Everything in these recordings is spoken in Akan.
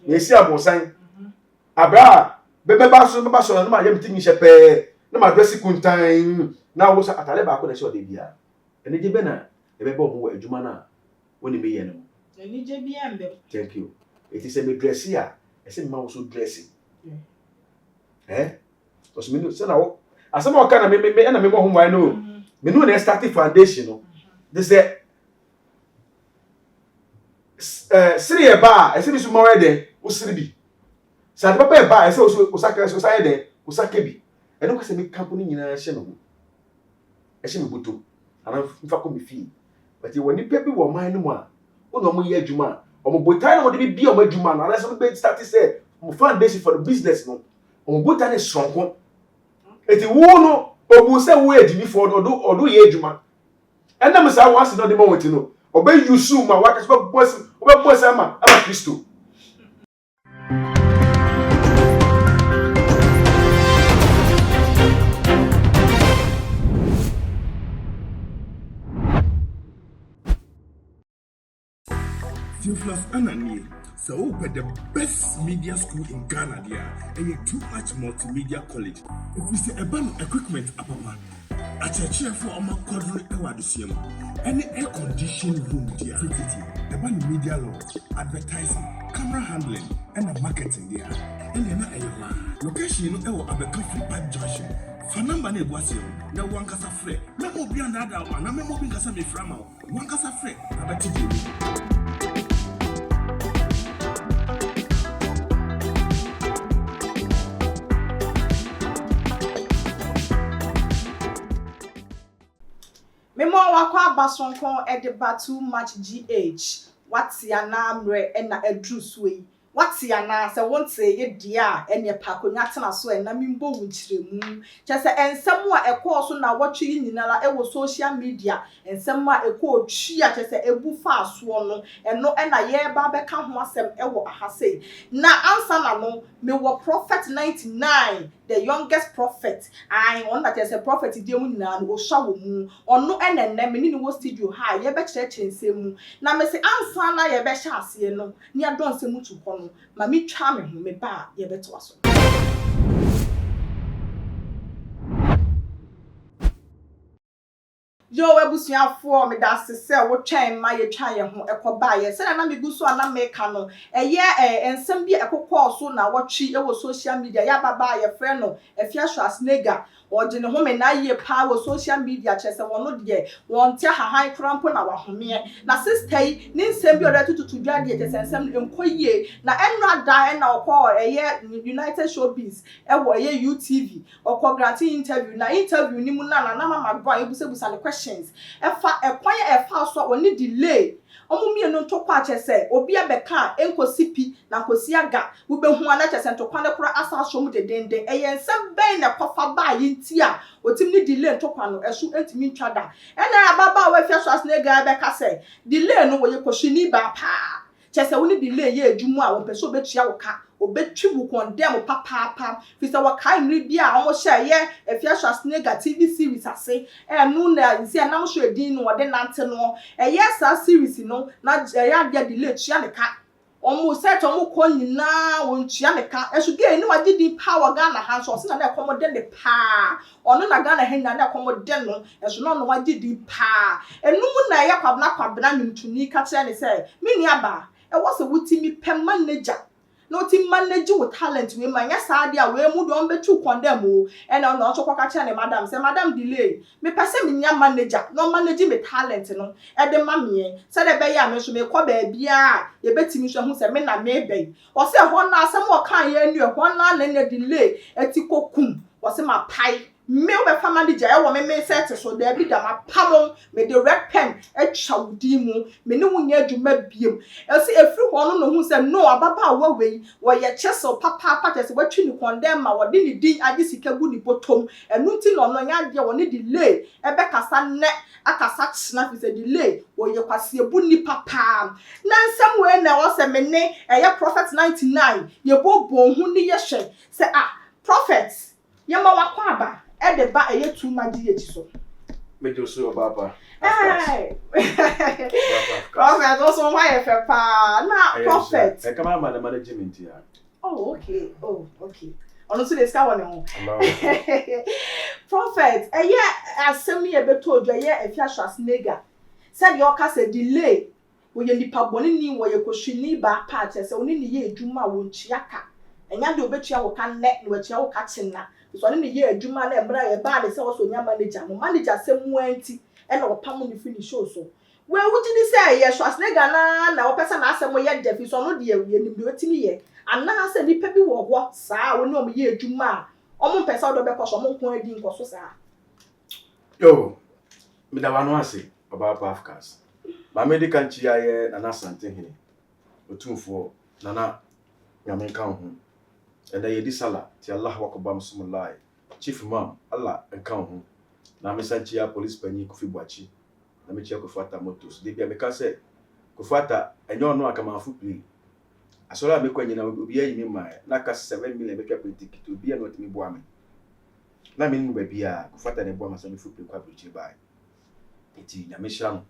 Yesi amosan. Abra beba so no ma yem tinyi shepe. Na ma dress kuntan. Na wo sa atale ba ko na se o de bia. Ene je be na e be bo ho adwuma na woni be ye no. Eni je bia mbe. Thank you. It is a me dress here. I say ma wo so dressing. Because me no say na wo asema o kana me na me mo ho mwan no. Me no na start foundation no. This siri e ba, e se bi so mo we de, o siri bi. Sa de papa e ba, e se o saka de, o saka bi. E no kwase me company nyina hye no. E hye me buto. Ana mfa ko me fi. But e woni pe bi wo man no mu a, o no mo ye adwuma. O mo botai no mo de bi o mo adwuma no. Ana se be start say, mo foundation for the business no. O mo botai ne sonko. Eti wo no, obu se wo edini for odo ye adwuma. Ena me sa wase no de mo woti no. Obe yusu ma waka so boss ama Kristo. Theophilus Anani, so open the best media school in Ghana there, and a too much multimedia college. If we say about equipment, a church for a quadruple ewadisium, any air conditioned room there, about media law, advertising, camera handling, and a marketing there, and then a location at the coffee pipe junction. Fanamba ne boasio, na wankasa fre, na obi another one, na me mobi kasa me frama, wankasa fre, abati you. Memo wakwa basonko edeba too much GH. What's ya namre ena edruswe. What's ya na se won't say ye dia ene pako nyatena so na mimbo wunchiremu. Chese ensem a ekọ so na wotwe nyinala e wo social media ensem a ekọ twia chese ebu fa so no eno ena ye ba beka ho asem e wo ahase. Na answer na no me wo prophet 99 the youngest prophet I on that is a prophet dey mu nyina no sha wo mu ono enenne me ni wo studio ha ye be church ensem na me se answer na ye be sha ase no ni adon nsem tu ho no ma mi twa me ho me ba ye be to aso yo webusuafo me da sese wo twen ma ye twa ye ho ekoba ye se na me gusu ana me ka no eye ensem bi ekokọ so na wotwi e wo social media ya baba ye frɛ no Afia Schwar oje ne ho me na ye pa wo social media chese wono de won te hahan krampo na wahome na sister yi ni nsem bi oda tututu dwa de chese nsem enkoyie na Agradaa na okọ eye United Showbiz e wo eye UTV okọ granting interview na interview ni mu na Mcbrown ebusebusa ne questions efa ekwan efa so woni delay omumie no ntokwa chese obi abeka enkosipi na kosi aga wo behu ana chese ntokwa ne kura asa som de denden eye nsem ben na kofa ba yinti a otim ni delay ntokwa no esu entimi ntwada ena ababa wa Afia Schwar beka se delay no wo ye koshini ba pa chese woni delay ye adwumu a wo peso betua wo ka obetwi wo condemn papa fi se wo kai nri bia omo hye ye Afia Schwar TV series ase enu na nsi anam so edin no wode nante no eye sa series no na ya dia delay tua ne ka omo set omo ko nyina won tua ne ka esuge ni wade di power Ghana ha so se na na komode ne pa ono na Ghana he na komode no esu no wade di pa enu na ya kwabna nyumtuni ka kire ne se mini aba e wo se Wuntumi pem manager no ti manage with talent we man ya saade a we mu don betu condemn o e na no so kwaka kire ne madam say madam delay me pese me nya manager no manage me talent no e de ma me say de be ya me so me kwa ba bia ye betimi so hu say me na me be o say ho na asem o kan ye anu ho na na delay eti kokum o say ma pai me o be fa manager e wo me set so da bi da ma pamon me the red pen e twawdi mu me ne wunya adwuma biem e say efri ho no hu say no ababa wa wei wo ye chesel papa tese watwi ni condemn ma wo de ni din ade sika gu ni potom enu nti no no nya de wo ne delay e be kasa ne akasa china fi say delay wo ye kwase ebu ni papa na nsem we na wo say me ne ye prophet 99 ye bobo hu ni ye hwe say prophet ye ma wakwa aba e de ba eye too much GH so Me just so Papa. Hey. Prophet also why pa na prophet. I come out my management here. Oh, okay. Oh, okay. Honestly, this guy one. Prophet, asem ni ebe told you Afia Schwarzenegger. Said your case delay. Wo ye nipa boni ni wo ye kohwini ba part say oni ni ye adwuma wo nchiaka. Enya de obetua wo kan net no atua wo ka chenna. So oni ni ye adwuma na emra ye ba de say wo so nya manager. No manager say mu anti e na wo pam ni finish show so. We wuji ni say ye Schwarzenegger na wo pesa na asem ye defi so no de ye nim de otimi ye. Ana say nipa bi wo ho saa wo ni o ye adwuma. Omo pesa do be ko so mo nko adi nko so saa. Yo, me da wano ase about Afcas. Ma medical CIash na something here. Otumfo nana nyame kan ho. Eda ye di sala ti Allah wakoba musumullah. Chief Imam Allah kan ho. Na me sanchia police panyi Kofi Buachi. Na me chia Kofuata motos. De bia me ka say Kofuata enyo no akamafu play. Asola me kwanyina obi ayi me mai na ka 7 million be twa ticket obi an otimi boa me. Na me nu ba bia Kofuata ne boa masami fu play kwa bridge bai. Eti nyame hira no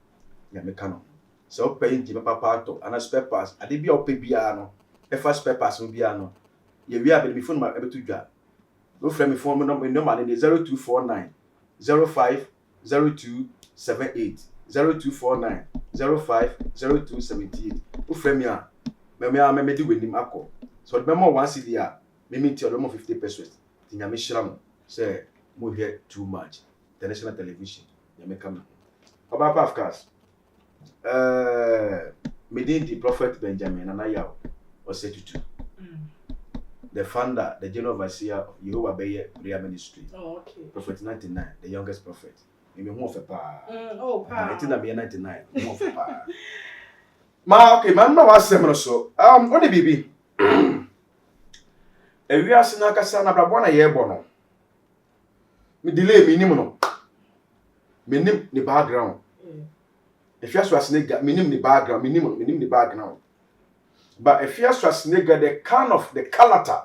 nyame ka no. Se o pay nti papa ato ana spare parts ade bia o pay bia no e fa spare parts no bia no ye wi abel mi phone ma ebetu dwa no frame me phone no number ne 0249 050278 0249 050278 o frame ya me di wenim akọ so the memo 1 cd a me minti o mo 50%. Ti nyame hira no se mo hear too much international television nyame ka no about Afcas. Medin the Prophet Benjamin and Ayaw was said to the founder, the general overseer of Yehovah Beye Prayer Ministry. Oh, okay. Prophet 99, the youngest prophet. Maybe more for pa. Oh, pa. 1999, more for pa. Ma, okay, man, no was similar so. Only baby. And we are Sinaka Sana Brabona Yebono. Me delay minimum. Minim the background. Afia Schwarzenegger, minim the background, minim the background. But Afia Schwarzenegger, the kind of the character,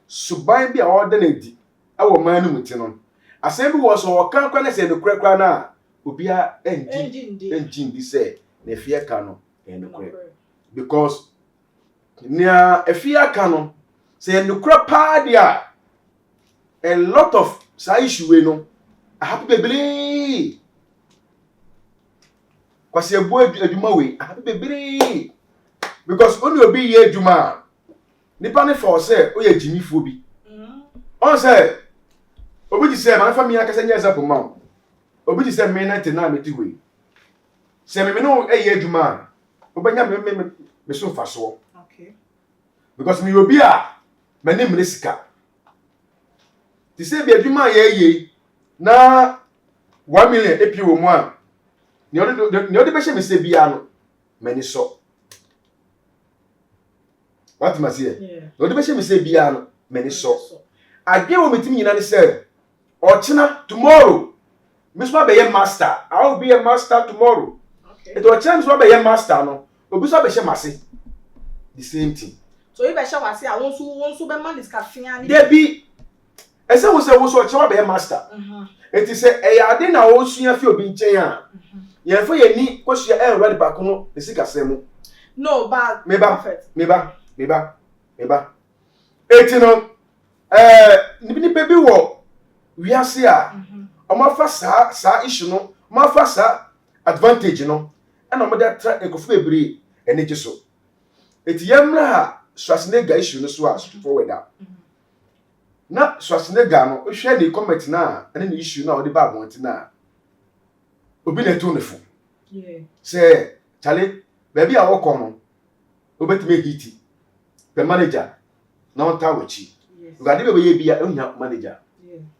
subai be ordinary. Our man mutinon. As every was or can't say the crack na. Ubia engine this say the Afia cano and the crack. Because near Afia cano say the crack padia. A lot of sa issue we know. A happy baby. Kwasi ebo adwuma we happy baby. Because only obi ye adwuma nipa ne for say o ye jimifo bi on say obi ji say man family akasa nya example ma obi ji say me 99 meti we say me no e ye adwuma obanya me so fa so Okay. because me obi a me ne mre sika ti say bi adwuma ye na 1 million epi wo mu a ni odi be she me say bia no mani so. What must say? Yeah. No de be she me say bia no mani so. Ade wo metimi nyina ne say ochina tomorrow me so be ye master. I will be a master tomorrow. Okay. It o chance so be ye master no. Obi so be she mase. The same thing. So you be sure wasi a won so be man is kafia ni. There be ese wo say wo so ochina be ye master. It is say e ade na wo sua fi obi nchen a. Ye fo ye ni kwasua e ready back no e sika semu. No, but Meba. Eti no ni pe bi wo wiase a omafa sa issue no omafa sa advantage no and omo da tra ekofu ebiri enege so eti yemra ha Schwarzenegger issue no so a forward a na Schwarzenegger no ohwe ni comment na ene ni issue na odi ba abonti na obi na to ne fo say chale baby a wo no obetime hiti the manager na on ta wachi ugade be ye bia ehia manager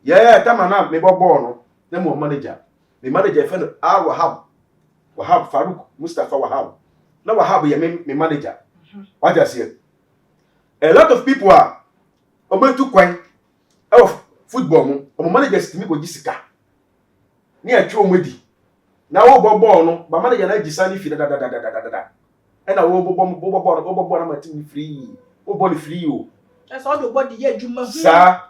yeah tama na me bobo no na mo manager me manager fe no Wahab Farouk Mustafa Wahab na Wahab ye me manager what you say a lot of people are obetu kwan of football mo o manager stimi go gisika ni atwe omodi na wo bobo no ba manager na gisani fi da and I will bobo na matimi free. O body free o. That's all the body ye juma. Sir,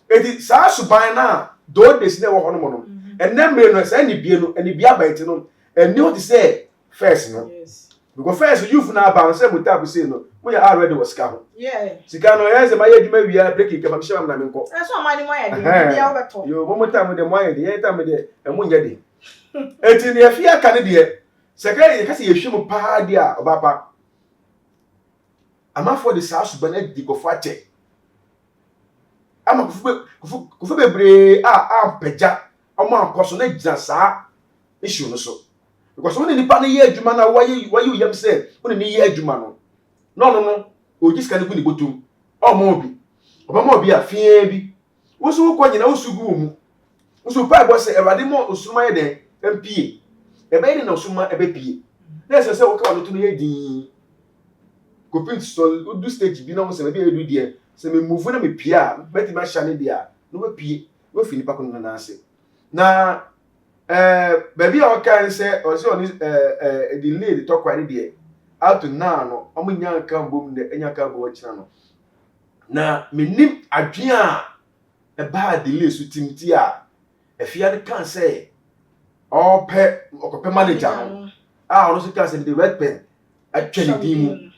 it is sa suban na do this na wo hono mo no. And then no say any bie no any bia bite no and you to say first no. Yes. Because first you na ba say muta say no. We are already was sika ho. Yeah. Sika no yes my adwuma wi break ke fam shema na me nko. That's what money moya dey. Bia obeto. Yo mo time de moya dey, time de e mo nya dey. Enti ne Afia ka ne dey. Secretary ka say yehwem pa dey a obapa. Amafo de sa suba na di ko fache. Ama kufu bebre a pagya omo ankoso na gina saa issue no so. Because when nipa na ye adwuma na wayi yam say when ni ye adwuma no. No oji sika ne gu ni botum. Omo obi. Obama obi afia bi. Wosu ko nyina wosugu mu. Wosu pa bo say Awurade mo osuma ye den empie. Ebe ni na osuma ebe pie. Na say wo ka wono to no ye din. Ko print so do stage bi na wo say be edu die. Se me move na me pie a beti ma hya ne dia no we pie we fi nipa ko na ase na baby a o kan se o se oni delay the talk kwari dia out now no o munya kan bom de enya kan bo kira no na menim adwen a e ba delay so timti a Afia de kan se o pe okope manager no a ono so kan se the red pen atwani dimu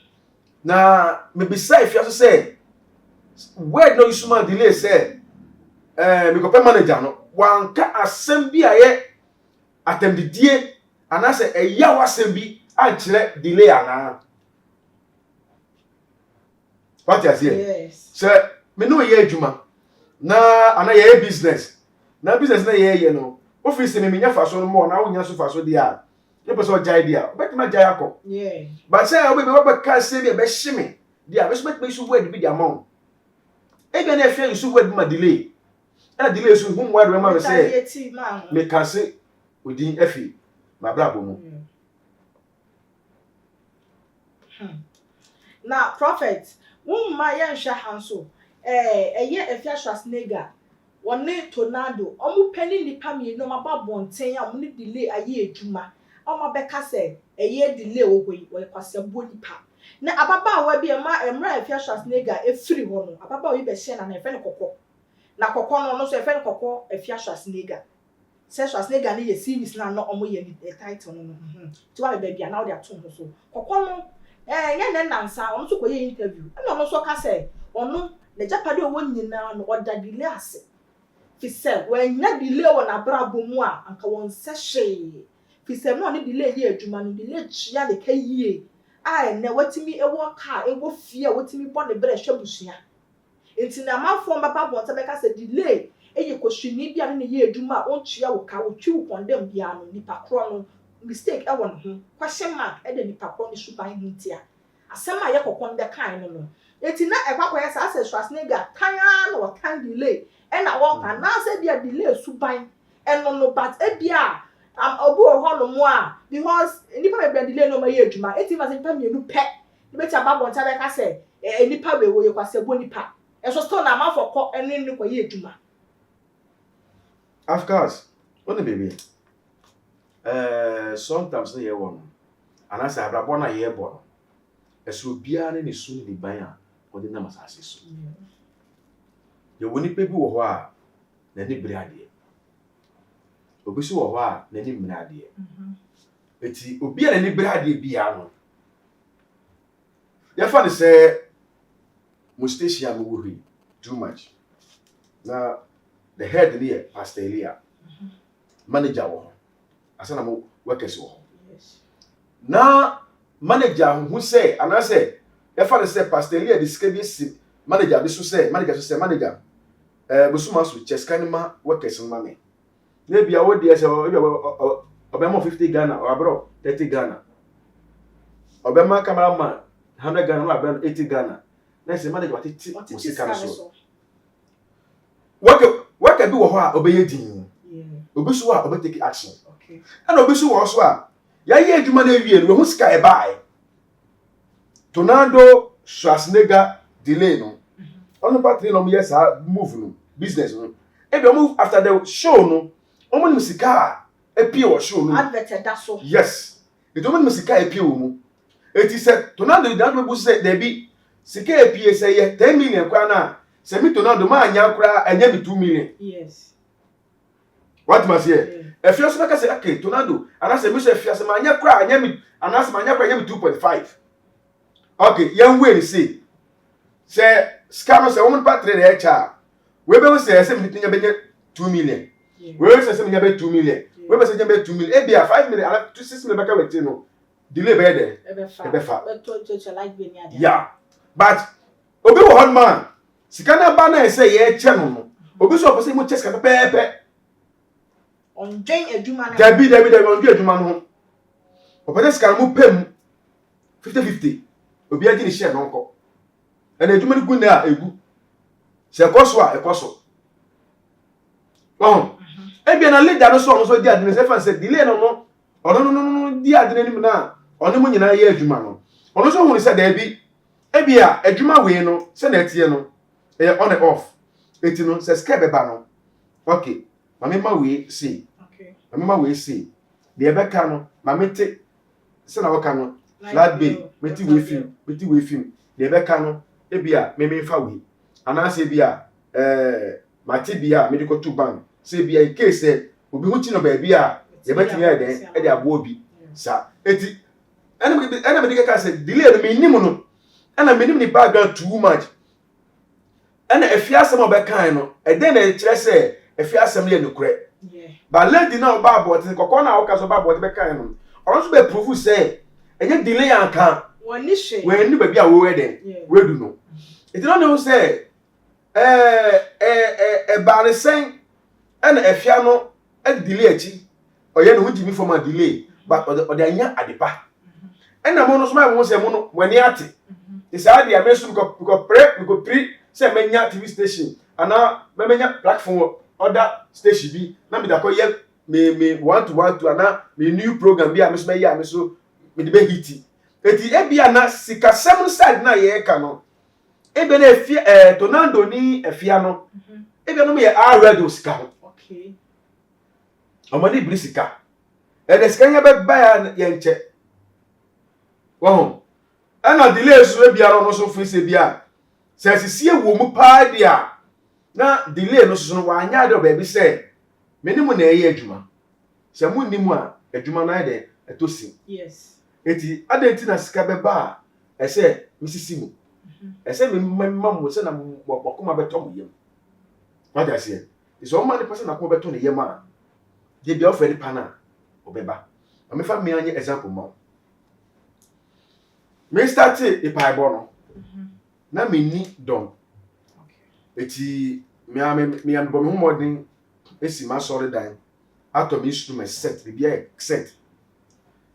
na me beside Afia so say where no isuma delay say me ko manager no wanka asem bi aye atendidie ana say eya wasem bi a kire delay ana what you say yes say me no ye adwuma na ana ye business na business na ye no office me nya fa so no mo na wonya so fa so dia ye person jai dia betima jai akọ yeah but say we be ka say bi be hime dia be so betima so word bi dia mount ebe na Afia you word ma delay na delay so hum word ma say me can say odin Afia ma bra bomu na prophet wumma ye nhwe hanso eye Afia Schwarzenegger woni tornado omu pani nipa mi no maba bonten a omni delay aye adwuma omo beka say eye delay ogoi we kwasebo nipa na ababa wa bi emra Afia Schwarzenegger efiri ho no ababa wi be hye na efe ne kokko na kokko no so efe ne kokko Afia Schwarzenegger se Schwarzenegger ne ye series na no omo ye ni title no ti wa be bia na wo de ato ho so kokko no ye ne nansa ono so koye interview na ono so ka say ono le japade owo nyina no oda delay ase fi se when nya delay wo na brabo mu a anka won se hye fi se no ne delay ye adwuma no delay chia le ka yie ai na watimi ewo ka ewo fie watimi bɔ ne bre hwe busua enti na mafo mbaba bonta beka se delay eye kohwini bia ne ye adwuma on tua wo ka wo twi wo condemn bia no nipa kro no mistake e won ho question mark e de nipa kro ne suban hintia asem a ye kokon de kan no enti na ekwakoye sa se Schwarzenegger tanya no kan delay e na wo ka na se bia delay suban eno no but e bia obu ho no mo a because nipa be delay no ma ye adwuma eti ma se nipa mienu pe ni be tia babon ta be ka se nipa we wo ye kwase bo nipa e so still na ma fokọ enu ni ko ye adwuma of course what the baby sometimes na ye won ana say abrabo na ye bo no eso bia ne su ni ban a o de na masase so ye woni pe bi wo ho a na ni brade obi so wo ho a na ni mrade eti obi a na ni brade bia no ye fa ne say mo station mo wo too much na the head there Pastor Elia manager wo asana mo workers wo yes na manager who say and I say if I say Pastor Elia describe this manager bi so say manager bosuma so cheskanima workers mame na bia wo dey say obema 50 Ghana or abro 30 Ghana obema cameraman 100 Ghana no abro 80 Ghana na say manager what musika so worker bi wo ho a obeye din obi so a obetake action okay and obi so wo so a ya ye adwuma na wie no hu sika e bai tornado Schwarzenegger delay no on battery no yes move no business no e be move after the show no omo ni sika e pie wo show no advert da so yes it omo ni sika e pie wo mu eti se tornado da do bu se there be sika e pie se ye 10 million kwa na se mi tornado ma anya kura anya mi 2 million yes What must hear? If you say, okay, tornado, and I say, Mr. If you say, my cry, and I say, my cry, 2.5. Okay, young way to say, scammers a woman patron, a child. We will say, something about 2 million. We will say something about 2 million. We will say about 2 million. Be a 5 million, I have to see some back with you. Delay better. Yeah, but Obi one man. Sikana bana say ye channel. Obi so person mo cheska pepe. On join adwuma na. Dabi on do adwuma no. Opede sika mo pem 50-50. Obi agi ni share no nko. E na adwuma ni gu na egu. Se koso a ekoso. Oh. E bia na leader no so di adwuma se fan say delay no. No di adwuma ni na. Ono mo nyina ye adwuma no. Ono so hu ni say dabi. E bia adwuma we no se na etie no. On and off. Eti no se scribe ba no. Okay. Mama we see. Okay. Mama we see. The ebeka no, mama te se na waka no. Flat bay, meti we film. The ebeka no, e bia me fa we. Ana se bia mati bia medical to bank. Se bia in case obi hu chi no ba bia, ye betimi ya den e de abo obi. Sa eti ena medical ka se delay no me nim no. Ena me nim ni background too much. And if you have some of a kind, and then a say, if you have some little credit. But let the know about what the Cocona or Casaba, what the kind. Also, be proof say, and you delay and come when you be a wedding. Where do know? It don't know say, a barley saying, and if you know a delay, or you know, which me for my delay, but or the young at the back. And the monos my was a mono when you at it. It's idea, I mentioned we got pre. Say menya TV station ana menya platform other station bi na me da ko ye me 1-to-1 ana me new program bi a me so me me so me de be hiti eti e bia na sika seven side na ye ka no e be na efia tonando ni efia no e bia no me ye already sika ho okay amani bri sika e de sika nya be ba ya ye nche wo ana delay so e bia no so fi se bia se sie wo mu pa dia na delay no so no wa anya de ba bi se menimu na eye adwuma se mu nimu a adwuma na de etosi yes eti adenti na sika be ba e se misisi mu e se memam se na bokoma beto mu yem what I say is o man the person na ko beto ne yem a de bia oferi pana obeba me fa me anya example ma me start e paibo no na me ni don eti me am bo me modern esi ma sorry dan atom instrument set bia set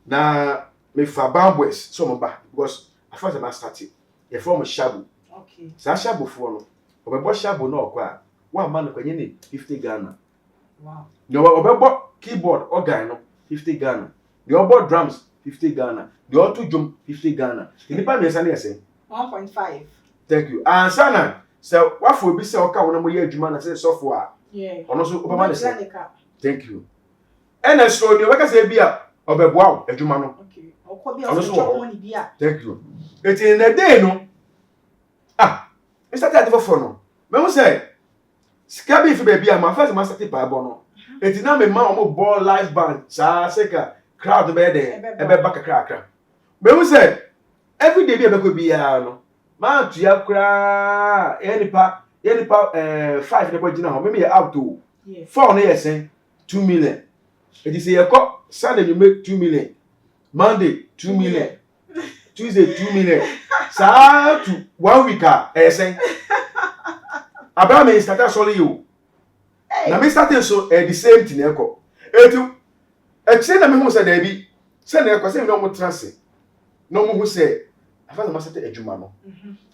na me fa bambos so mo ba because after the start e form shabu okay sa shabu fo no obebo shabu no okwa one man kwanye ni 50 Ghana wow no obebo keyboard organ no 50 Ghana the obo drums 50 Ghana the auto drum 50 Ghana the pa me say 1.5 thank you and sana so what for be say oka wona mo ye adwuma na say software yeah ono so obama say thank you and so ni waka say bia obeboa adwuma no okay okobi o so money bia thank you it in the day no Mr. Tati for no me mo say skabi fi be bia ma first master tip abo no it na me ma o ball live band sa seka crowd be there e be back kra me mo say every day bia be ko bia no man to ya kra yenipa 5 de bojina ho me out to 4 no yesen 2 million it is ye ko Sunday you make 2 million Monday 2 million Tuesday 2 million sa to 1 week yesen aba me start solely you na me start so the same thing e ko etu e che na me hu say da bi say na e ko say me no mo trance no mo hu say afa ma sete adwuma no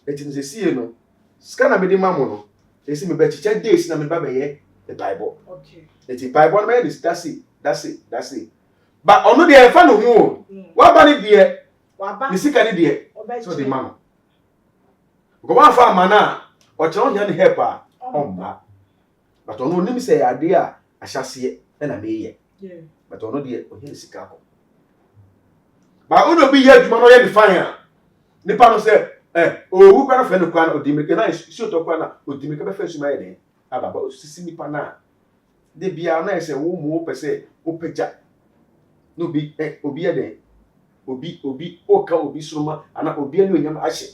eti nse sie no scanner me di mamu no esi me be chiche days na me ba be ye the Bible okay eti Bible no me this that's it but ono de fa no hu wa ba ni de wa ba ni sika ni de so the man go wa fa mana o che on ya ni help a on ba but ono nim say ade a ahyase e na me ye yeah but ono de o he sika ko ba ono bi ye adwuma no ye ni fine nipa no say owu kwa na fe no kwa na odimike na isi to kwa na odimike be fe suma ye den ababa osisi nipa na de bia na ese wo mu pese wo peja no bi obi ede obi oka obi soma ana obi ani onyam ahye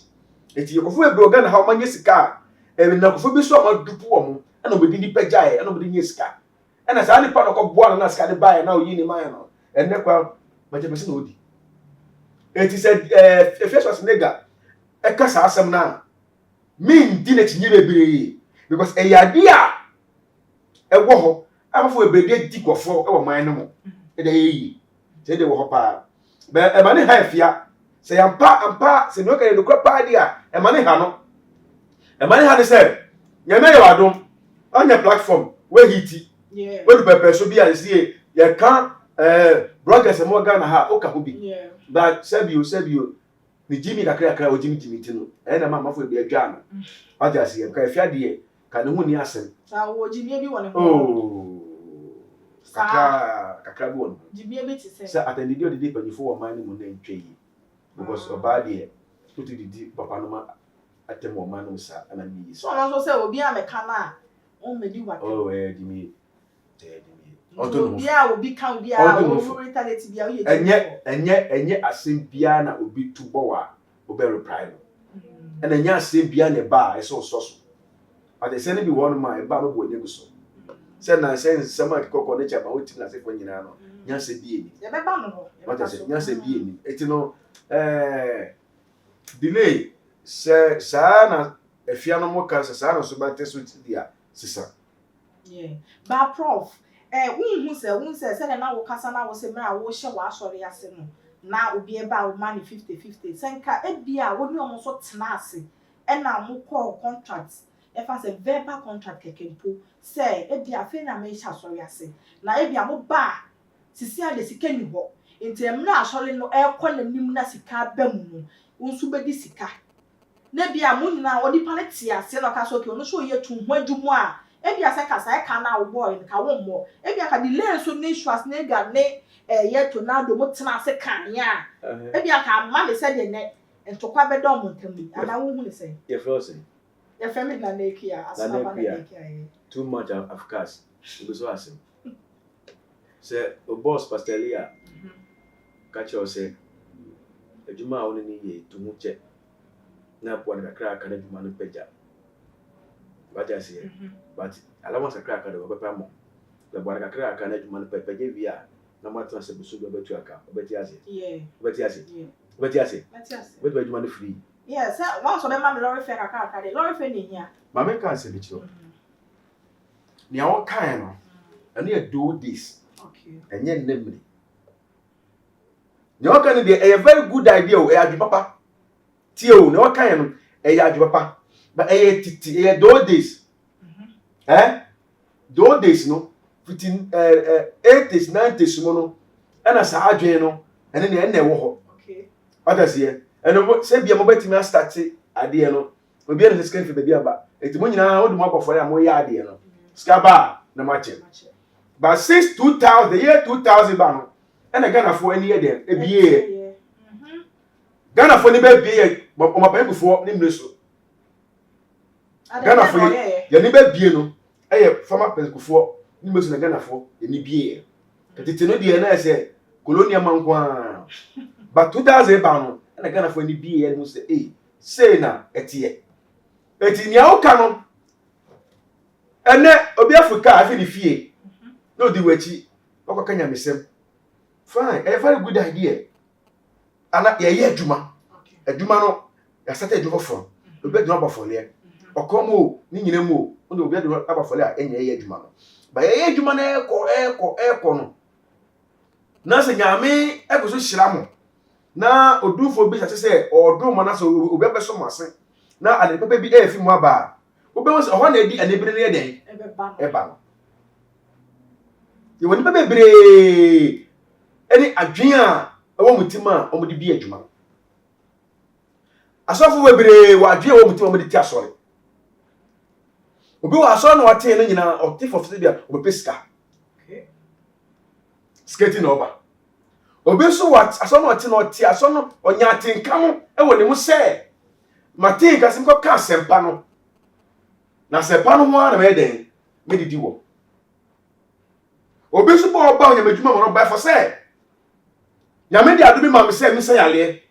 eti yekofo ebre oga na ha omanye sika na kofo bi so amadupu omo ana obedi ni peja ana obedi ni sika ana sa ni pa no ko boa na sika de bae na oyi ni man no enne kwa maje pese na odi eti said efesos nega ekasa asem na min di na tinye bebre because eyade a ewo ho amafo ebrede di kofo ewo man no mo e da yi se de wo ho pa be e ma ne ha Afia se ampa se no ka de kwa pa dia e ma ne ha no e ma ne ha de se nyame ye wadom anya platform we hiti we do pepe so bia sie ye kan bloggers mo Ghana ha o ka ho bi but sebio ni Jimmy kakra o Jimmy tino e na ma mafo bi adwa no aja sie ka Afia de ka ne ho ni asem sa wo Jimmy bi woni oh kakra bi woni Jimmy bi ti se sa atendidi o de panifo wo man mu na ntwe yi because oba de tutu didi papa no ma atem wo man no sa ana mi so no so se obi a meka na o medi wa oh Jimmy obi a obi kan obi a o retaliate bia o ye enye asem bia na obi tubo wa obe reply no and enye asem bia na ba eso so but the same be one man ba no bo nye guso say na say sama kokko ne chaba o ti na se fo nyina no nya se bi eni ye be ba no ho what say nya se bi eni eti no delay se sa na Afia no mo kan sa na so ba teso ti dia sisa ba prof unhu se na wo kasa na wo se mra wo hye wa asori ase no na obi e ba wo mani 50-50 senka e bia wo ni omo so tena ase e na mo call contract e fa se verbal contract kekempo se e bia fe na me hye asori ase na e bia mo ba sisi ade sika ni ho enti emra asori no e kwa na nim na sika ba mu no unsu bedi sika na bia mo nyina odi pa ne ti ase no ka so ke ono so ye tu ho adwumu a ebia se kasa e ka na wo boy nka wo mo ebia ka delay so ne Schwar ne ga ne ye tornado mo tena se kan ya ebia ka ma me se de ne entokwa be do mo ntamu ana wo hu ne se ye frozen ye femi na na ekia asana ba na ekia too much of cash we so asim se o boss pastelia catch you say ejuma woni ni ye to mu che na po na kakra aka na ejuma no peja but I say but alama sakra aka do papa mo le bo na kakra aka na ejuma no peja via na ma tran se busu do betu aka obeti ase obeti ase betu ejuma no free yes once o be ma me lorry fare aka de lorry fare ni hia ma me kan se bi chiro ni awon kan no ene e do this okay enye nemri ni o kan de a very good idea o e adu papa tie o ni o kan no e ya adu papa but e titi e do this do this no 80s 90s mo no ena sa adwen no ene ne ene wo ho okay atase eno se bia mo betimi start ade no obi ene scan fi bia ba eti mo nyina wo dum akofore am wo ya ade no skaba na mache but since 2000 the year 2000 ba no ena Ghana fo ani ye de ebie Ghana fo ni ba bie o mapan before ni mreso Ghana fo ye ni ba bie no eye former pescofo ni mreso na Ghana fo ye ni bie tete no de na se colonial mankwa but 2000 ba no ena Ghana fo ni bie no se say na etie eti ni awuka no ene obi Africa afi ni fie no di wachi okoka nyamesem fine very good idea ana ye adwuma adwuma no ya start adwuma from obi adwuma bafole okomo ni nyina mu o obi adwuma bafole a enye ye adwuma no ba ye adwuma na eko no na se nyame egoso hyira mo na odufo bi se odo mo na so obi abeso mase na ade papa bi efi mu aba obi won se ho na edi anebire ne den eba no ye woni papa bre eni adwen a ewo mutima o mo di bi adwuma asofo webre wa adwen ewo mutima o mo di ti asore obi wa asore na wate no nyina o ti for bia o be pesika okay skating over obi so what asore na wate no ti asore no onya atenka ho ewo ne mu se matin kasim ko ka sempa no na sempa no ho na me den me didi wo obi so bo ba onyam adwuma mo no ba for say nyame de adumi ma me say me say yale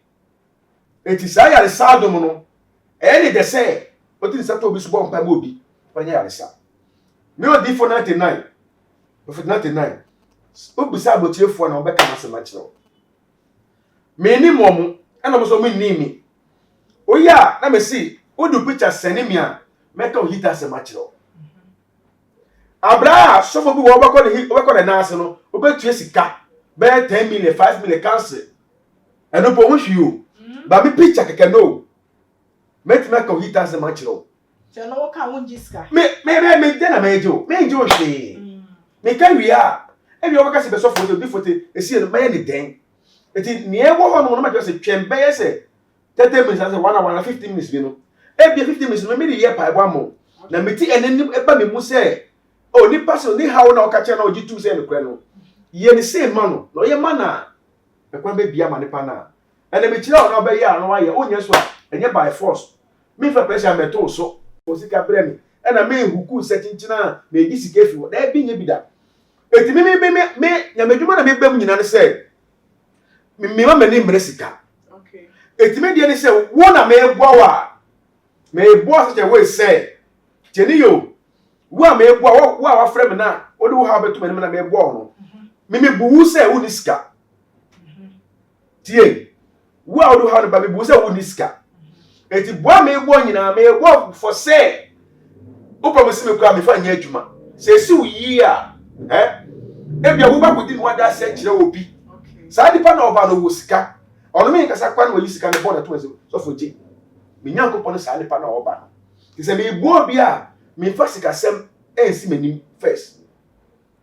eti say yale sa adom no any de say otin say to obi so bo mpa ma obi panya yale sa me odi for 99 for 99 obi sa abotiefo na obeka ma se ma kiro me ni mom e no so me ni mi oya na me see odu picture send me a meka o hita se ma kiro Agradaa sofo bi wo obekọ de nase no obetue sika be 10 million 5 million cancel eno po hwi o ba mi picture keke no met me ka hita se ma kiro se no wo ka won jiska me de na me jo hwe me ka wi a e bi obeka se be sofo de foto esi no me ni den eti ni e wo ho no ma jo se twembe ye se 30 minutes as 1 hour 15 minutes bi no e bi 15 minutes me dey pa ebo amo na me ti enenim e ba me mu se oh ni person ni how na okache na oji tu se no kre no ye ni say man no ye man na e kwa be bia ma ne pa na ene me kire o na be ya no aye onye so a enye by force me fa pressure me to so o sika bre me ena me huku se chinchina me gi sika fi wo da bi nye bida eti me nya medwuma na me bam nyina ne se me ma me ni mre sika okay eti me die ne se wo na me gwa wa me bo se we se teni yo wo me ebo wo wa frem na wo de wo ha beto me na me ebo no me buwu se wo ni sika tie wo a wo ha no ba me buwu se wo ni sika eti bo me ebo nyina me ebo for say wo promise me kwa me fa nya adwuma se si wo yi a e bia wo ba kodi no wada se kire obi sa di pa na oba no wo sika ono me nkasa kwa no wo yi sika ne bo na to so for je me nya nkopon sa di pa na oba ti se me ebo obi a me fa sika sem ensi manim first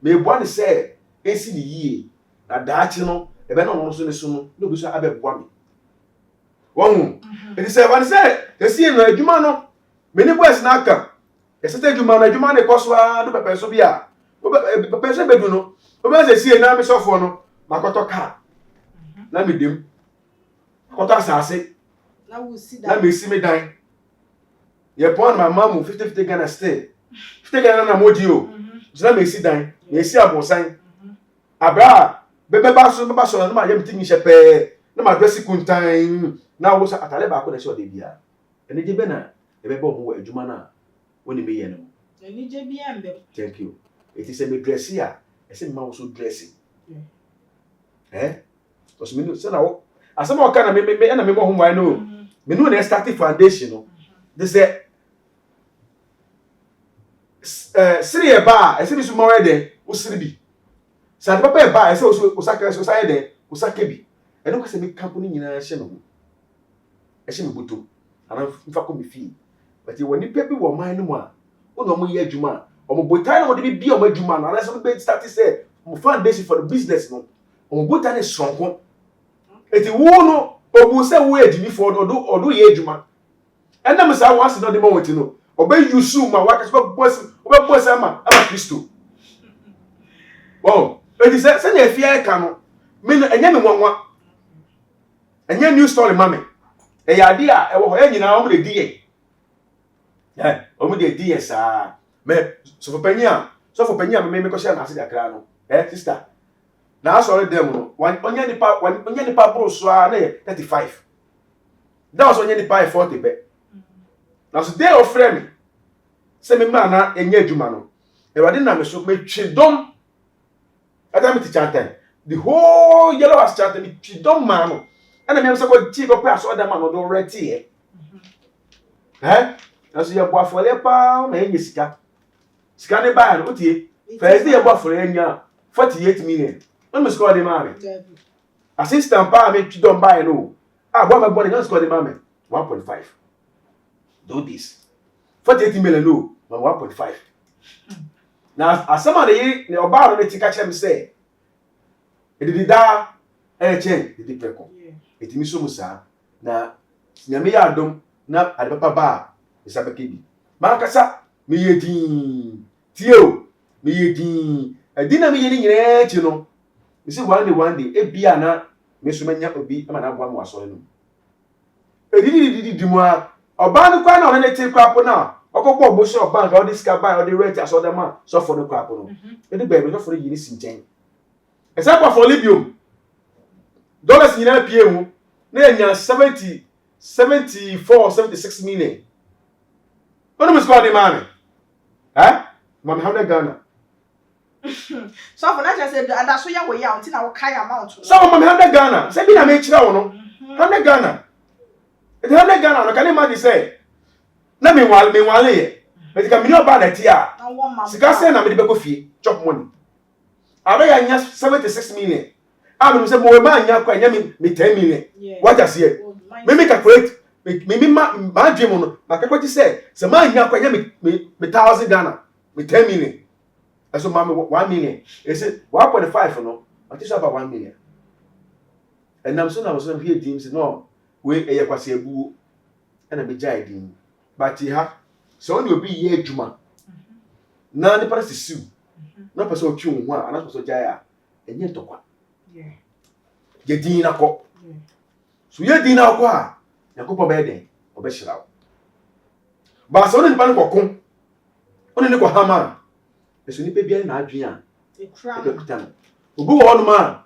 me ebo ne se ensi ni yie na daachi no ebe na ono so ne so no bi so abeboa me won edi se ba ne se esi no adwuma no me ni boys na aka esete adwuma ne koso a do pepe so bia pepe so bedu no obi se sie na me sofo no makoto ka na me dem makoto asase na wo si na me si me dan ye pon my mom 50 Ghana stay 50 Ghana na moji o jina me si dan me si abosan Agradaa bebe ba so na ma yem tingi shepe na ma dress kuntan na wo sa atale ba ko na se ode bia ene je be na e be bo ho adwuma na woni me ye no eni je bia mbe thank you it is a me dress ya e se ma wo so dressing to so me no se na wo asema o ka na me na me mo ho mwa no me no na start foundation no they say siri eba ese bi so mo de o siri bi sa de papa eba ese o saka so sa de o saka bi e no ko se me company nyina hye no e hye me buto ana mfa ko me fi but woni pe bi wo man no mu a ono mo ye adwuma o mo botai na mo de bi o mo adwuma na so be start say mo foundation for the business no o mo botai na stronko eti wo no obu se wo adwumi for odo ye adwuma ena me sa wo ase no de mo woti no obe yusu ma waka so boss ama Kristo wow edi se na Afia ka no me enya me nwanwa enya new story mame e ya de a e wo ho nyina o mo de die o mo de die sa me so for panya me ko share na ase dakra no sister na sorry dem no onya ni pa bro so a na 35 that was onya ni pa 40 be na so dey of friend se me ma na enya adwuma no e wade na me so me twedom adam ti chanten the whole yellow as chanten me twedom ma no ana me so ko ti ko pa so adam no do reti na so ye bo afole pa ma enya sika ne ba no tie first day ye bo afole enya 48 million no me score de ma me assistant pa me twedom ba no bo ma bo ne score de ma me 1.5 do this 48 million no 1.5 na asama de ne oba ro ne tika chem say edida chen de preko etimi so musa na nyame ya adom na ade papa ba isabeke bi ma kasa me yedin tio me yedin adina me yedin nyere chi no me say one day e bia na me so manya obi ama na boa mo aso no edidi mu a oba no kwa na one ne ti kwa po na okobo oboso bank all this car buy all the rent as other man so for the crap no e dey be for the yini sinchen e say kwa for libium dollars nyina pie mu na enya 76 million ono mi squad man mama how that Ghana so for that say that so ya we ya until na wo kai amount so mama how that Ghana say bi na me kira wo no how that Ghana it how that Ghana no can imagine say na me wale ye but ka me no ba that ya sika say na me de be go fie chop money aba ya nya 76 million me say mo ma nya kwa nya me 10 million what just here me calculate me ma dream no makakoti say ma nya kwa nya me 1000 Ghana me 10 million so mama 1 million e say 1.5 no I think about 1 million and I'm so here teams no we e yakwase abuo na be jai din but ha so only obi ye adwuma na ne para sisiu na person otwi wo ho a na so jai a enye tokwa ye din na ko so ye din na ko a yakopo be den obehira ba so ne pa ne kokon oni ne ko hama eso ni pe bia na adwen a e kuta no obi wo no ma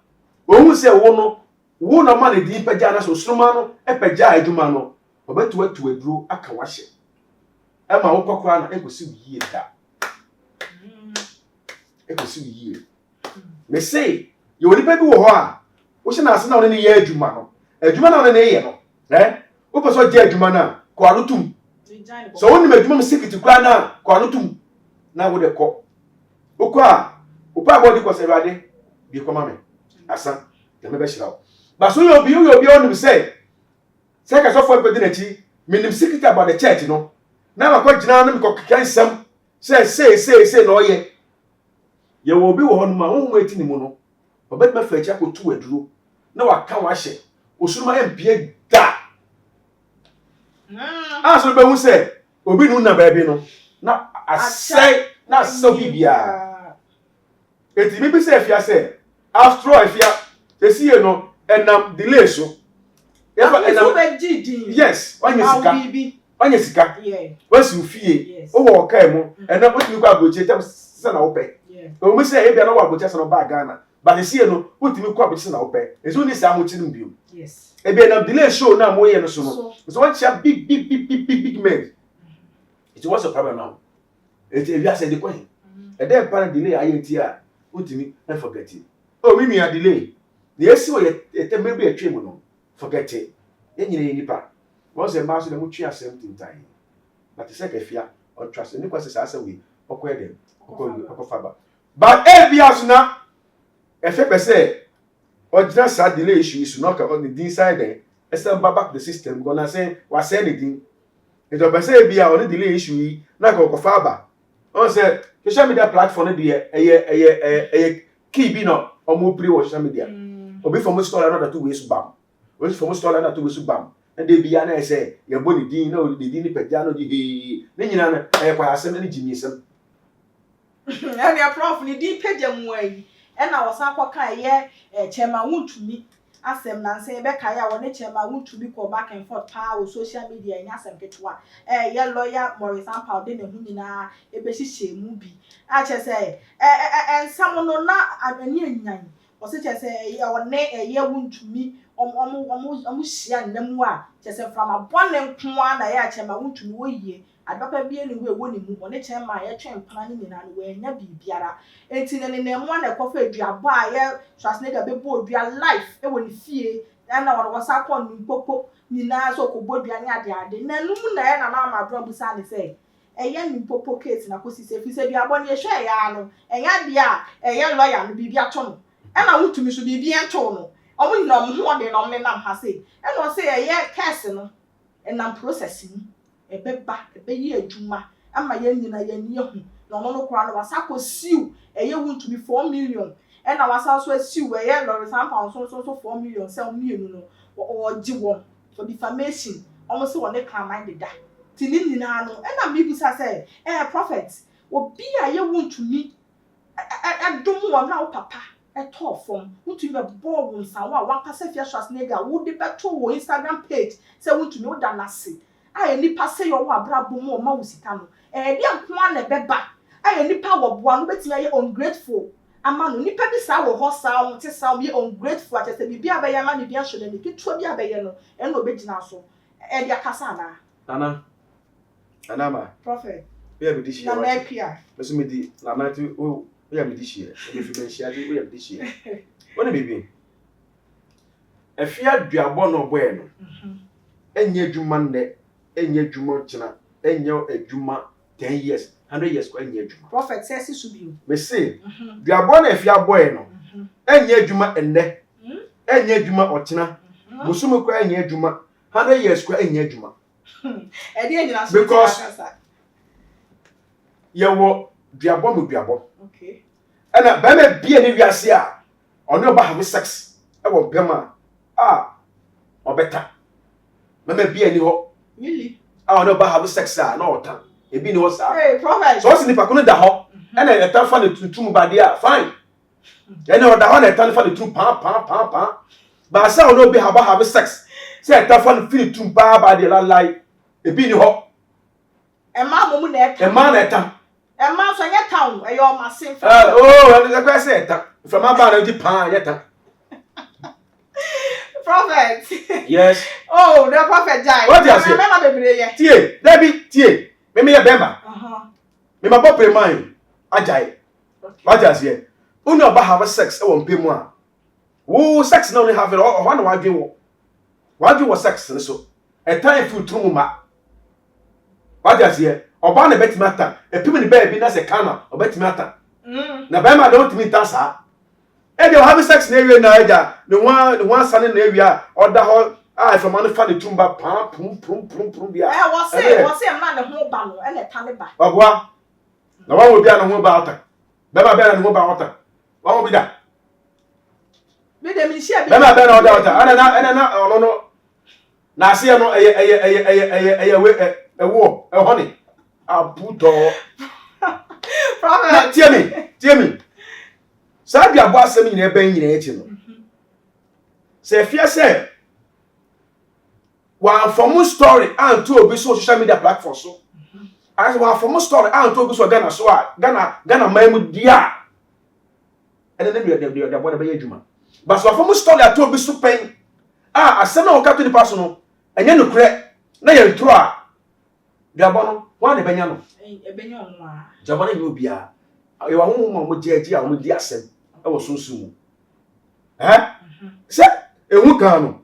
ohun se wo na ma ne din pagya na so sroma no e pagya adwuma no obetu aduro aka wahye e ma wo kokora na egosi wiye da egosi wiye me say ye woni pa bi wo ho a wo hye na ase na wo ne ye adwuma no adwuma na wo ne ye no wo pa so gye adwuma na ko alutum so woni me adwuma me secret kwa na ko alutum na wo de ko okwa opa body ko se rade bi ko ma me asa de me be hira but so you be on say ka so for pedi na chi minim secret about the church no na ma ko gina na me ko kansam say no ye wo bi wo ho no ma wo eti ni mu no obet ma fa chi akotu aduro na wa ka wa hye osuruma empie da so be hu say obi nu na ba bi no na asai na so bibia eti bi say Afia say after Afia they see no enam delay so yes wanye sika wasi ufie wo kai mu enam otimi kwa aboche tem se na wo pe o mi say e bia na wo aboche se no ba Ghana but they see no otimi kwa aboche se na wo pe ezo ni sa mo chi no bio yes e bia na delay show na mo ye no so no so what ya big man it was a problem now it if you say the coin e dey pan delay ayenti a otimi e forget it oh mi a delay the esi wo ye tembe bi atwe mu no forget it yenyine nipa wọ́n ṣe máa so na mu twi asem tintan but say Afia on trust ni kwase sa asem we okoye dem okofaba but bia so na efe pese original sa delay issue is not on the inside there esem back the system gonna say wa say anything it do pese bia on the delay issue na ko okofaba on say social media platform dey eye key bi no omo pre wo social media obi from store another two ways bam obi from store another two ways bam and they be na say your body din na the din pagya no di ne nyina na kwa asem na jimisem and your prof ni din pagya mu ayi e na wosan kwaka ye chema Wuntumi asem na nse be kai a woni chema Wuntumi ko back and forth pa o social media nya asem ketwa ye lawyer Morrison Paul de ne hu nyina e be hihye mu bi a che say ensam no na ani anyan o se che say ye woni ye Wuntumi omu hia nnamu a che say from abone nko na ye chema Wuntumi wo yie adapa bia ne wo ni mu one chema ye twen pana ni nyina no we nya bibiara enti ne nemu na ekofa aduabo a ye Schwarzenegger be bo odua life e woni fie na wo wasa kwa nimpopo nyina so ko bodua ne ade na num na ye na na Mcbrown busa ne say eye nimpopo case na ko sise fi se duabo ne hwe ya no enya de a eye lawyer no bibia to no e na Wuntumi so bibia to no omo nyina omo de no me nam ha say e no say eye case no enam processing ebeba ebeyi adwuma ama ye nyina ye nie hu na no kora no wasa ko siu eye Wuntumi 4 million e na wasa so siu eye Morrison Paul so 4 million se o mienu no o gi won for defamation omo se won e crime de da tini nyina no e na me bisa say prophet obi a ye Wuntumi adom wo na wo papa to from Wuntumi be bo nsa wo a wankasa Afia Schwarzenegger wo de beto wo Instagram page say Wuntumi wo da na se a nipa se yo wo abrabo mu o ma wo sika no de nko na beba a nipa wo boa no betimi aye ungrateful ama no nipa bi sa wo ho sa wo te sa wo be ungrateful a tese bibia be ya ma ne bia hwede ne kitwa bia be ye no e no begina so e dia kasa na Nana ma prophet we have this year na Afia meso me di Nana ti we have this year e fi me share we have this year wona bibi Afia duabo no boy no enye adwuma nne enye adwuma kina enye adwuma 10 years 100 years ko enye adwuma prophet says su bi me say duabo na Afia boy no enye adwuma enne enye adwuma okina musumu ko enye adwuma 100 years ko enye adwuma because you wo duabo okay and ba me bia ni wiase a ono ba have sex e wo bema obeta me bia ni ho really ono ba have sex a na ota e bi ni ho sa hey prophet so sinipa ko no da ho e na eta fa ne tuntum ba dia fine e na oda ho na eta fa ne tuntum pa ba sa ono bi have sex say eta fa ne fini tuntum ba dia la lai e bi ni ho e ma mo mu na eta e ma na eta e ma so nya town e yo masin and the question eta from about the pan yeta prophet yes oh the prophet die what you say remember bebre ye tie Debbie tie me ya bema me ma pop man ajai what you say unu oba have sex e won pemu a wo sex na only have it one wadwe wo sex so a time fu trum ma what you say oba na beti mata e pimi ni baby na se kana obeti mata na bema don't mean tasa e dey have sex na area na eja the one sane na area oda ho from an fa the tumba pum bia was say man na ho ba no e na ta ne ba ogwa na wa wo bia na ho ba ota bema bia na ho ba ota wa wo bi da me dem ni share bi bema bia na ota ana na no na se no wo honey abuto prophet tie me sa bia bo asem nyina e ban nyina echi no se fia se wa from story and to obi so social media platform so as wa from story and to obi so Ghana so Ghana mamu dia ene ne dia bo na be adwuma but so from story at obi so pen asem na o ka to the person no enye no kure na ye ntro a dia bo no wa ne benya no ebenya onwo a jabana ni obia e wa hu mo jeje a mo di asem e wo sunsun se ehu kan no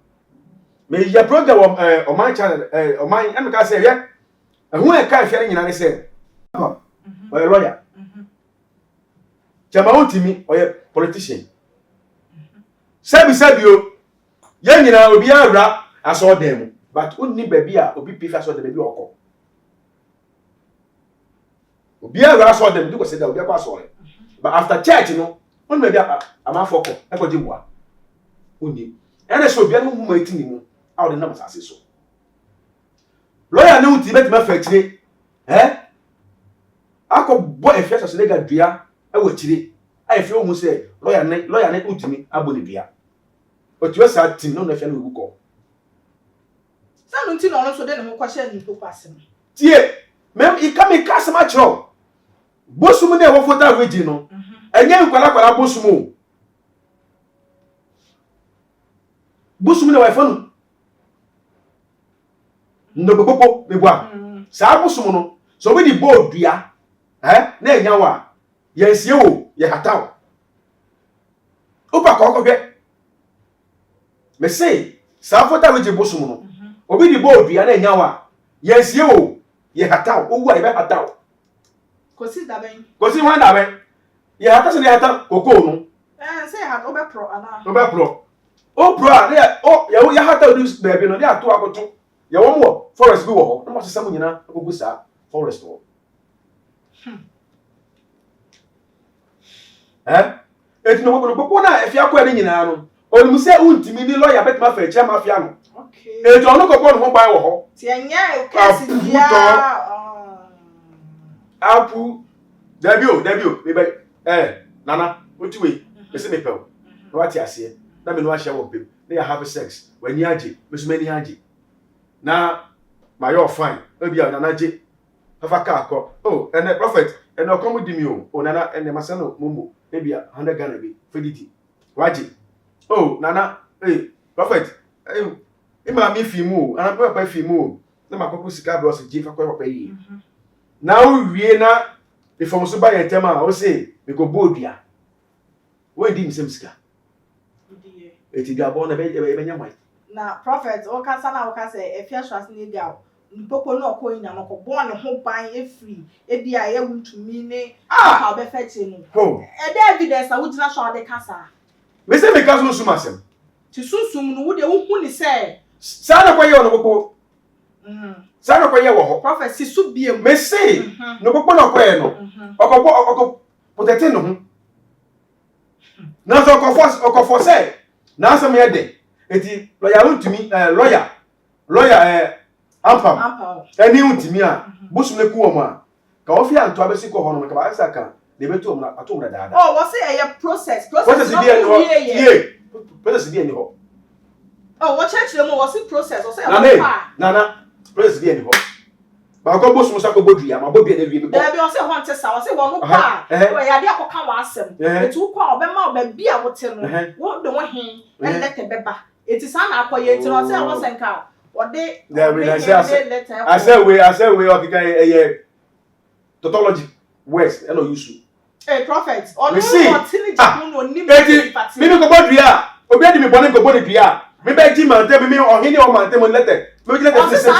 me ya program o man channel o man am ka say ye ehu e kan fere nyina ne se o lawyer jama Wuntumi o ye politician sabi o ye nyina obi awura aso dem but unni baby a obi pifa so dem baby okọ obi awura so dem do ko say da obi akwa so but after church no on maybe am afọkọ e ko jibua unni ene so obi anu hu ma etini mu a de na masase so lawyer ne Wuntumi bet ma fa kire akọbọ Afia so lega dua e wo kire a Afia hu say lawyer ne Wuntumi aboni dua otiwe sa tim no na Afia no wuko sanu nti no so de ne ho kwahye ni popase no tie mem ikame kasama chro bosum ne wo fota weji no enye nkwala bosum ne wa fonu ndo popo bebua sa bosum no so we di board dua na enya wa yensie wo ye hataw opa kokogwe me say sa fota weji bosum no obi di board dua na enya wa yensie wo ye hataw owu a ye hataw kosi daben kosi wan daben ye hataw se ye hataw koko no say hat obe pro ana obe pro o pro a ye hataw dis baby no dey ato akoto ye wo mo forest bi wo ho na mo sesa mo nyina akogu sa forest wo eti no gbogbo na Afia ko ene nyina no onimu se Wuntumi ni lawyer betma fa echi ma Afia no okay eti ono ko no ho ban wo ho ti enya o case dia apu debio me be nana otiwe me se me pe no wati ase na me no ahia wo pem na ya have sex wani age me so mani age na my your fine maybe a nanaje afa ka akọ oh and the prophet and no come di mi o nana and the masano mumu maybe 100 Ghana bi fediti waji oh nana prophet ima mi fi mu ana papa fi mu na makopo sika bro se jifa kwa papa yi na o wie na ifom so ba ye tema o say me go bodua we di msem sika eti ga bo na be nya mai na prophet o kasa na o kasa Afia Schwar ne dia mpoko no ko yin na ko bo ne ho ban efri e bia ye Wuntumi ne ka be fete no e dey evidence a wugina so de kasa me say me kasa no sumasem ti susum no wo de wo hu ni say sa na kwa ye ono popo sa na kwa ye wo ho prophet si su biem me say no popo na kwa ye no okoko potete no ho na so okofo say na asem ye de eti lawyer Wuntumi lawyer Ampam eni Wuntumi a bosu ne ku omo a ka ofi anto abesi ko hono ka ba saka de betu omo na ato mra daada oh what say a process no process bi eni ho oh what church dem was it process or say nana process bi eni ho ba ko bosu musa ko bodua ma bodua na wi bi there be o say ho ntesa o say wo no pa o ya de akoka wa asem etu kwa obema oba bi a wote no wo de wo hen elete beba eti sa na akoye eti no say wo senka ode I say we okay tautology words and no use prophet on no me go bodua obi adi me bone go bone dua me be ji man te me ohini o man te mo letter me letter se se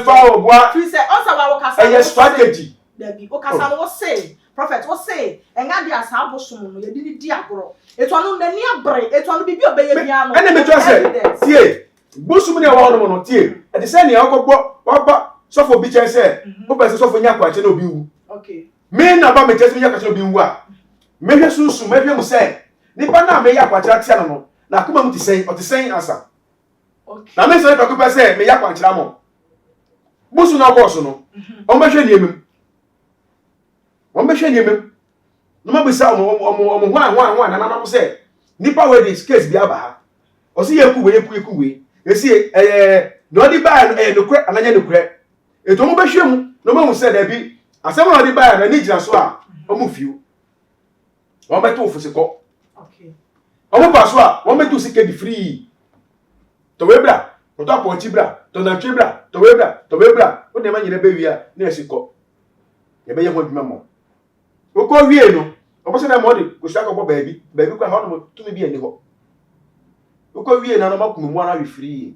fa o boa fi say o sa wa wo kasa strategy there be o kasa no say prophet wo say enga dia sa abosom no ye di agoro eto anu nani abre eto anu bibi obeye bia no ene me to say tie bosu me ne wa no no tie e de say ne akogbo waba sofo bi che say o be sofo nya kwa che na obi wu okay me na ba me che nya kwa che obi wu a me hwe sunsu me hwe mu say nipa na me ya kwa che atia no na kuma mu ti say o ti say asa okay na me say pa ko pa say me ya kwa che mo bosu na boss no o me hwe niemem o me hwe niemem no ma bi say o ho na mo say nipa we this case bi aba ha o si yeku we esi no di ba no kure ananya no kure eto mo behwem no ma mu se da bi asem no di ba na ni gina so a o mu fiu won beto ofusiko okay o mo pa so a won beto sike di free to we bra to apo chi bra to na twi bra to we bra o de ma nyina be wi a na esiko ye be ye ho dwuma mo o ko wie no o bo se na mo de ko sha ko bo baabi kwa ho no tumi bi ani ho uko wie na no makum mu ana we free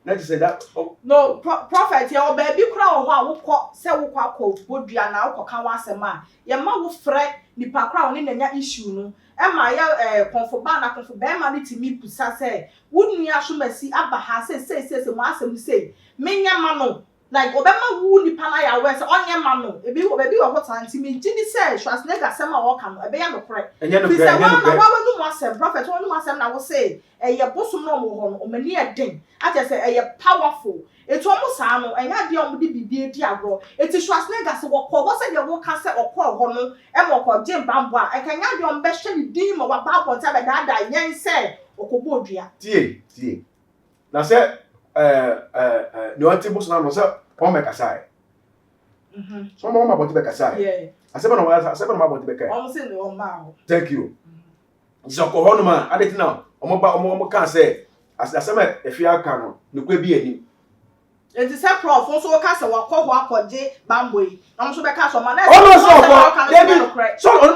na ti say that no prophet ya obabi kura wo ho a wokọ se wokọ akọ bodua na wokọ ka wasema ye ma wo frɛ nipa kura wo ne nya issue no e ma ya konfoba na konfoba ma ne timi pusa se wonu asomasi aba ha se mo asem se menya ma no like obema wu nipa na ya we se onye ma no ebi obabi wo hota ntimi gini se Schwar ne ga sema wo ka no ebe ya no korɛ fi se wa na wa wonu mo asem prophet wonu mo asem na wo se ye bosom no mo ho no o mani eden ate se ye powerful etu omo saa no enya de omo de bibie di agro eti Schwar ne ga se wo kɔ wo se de wo ka se okɔ ho no e mo kɔ gye bambo a ekanya de omo be hwe ni din mo wa ba bonta be dada yen se okɔbɔ odua tie na se no antiboso na no se o me kasai so mo ma bonti be kasai asema no ma bonti be kai o se no ma ho thank you zoko ho no ma adeti na omo kan se asema Afia kan no ne kwa bi ani enti se prof so ka se wakɔ ho akɔgye bambo yi na so be ka so ma na so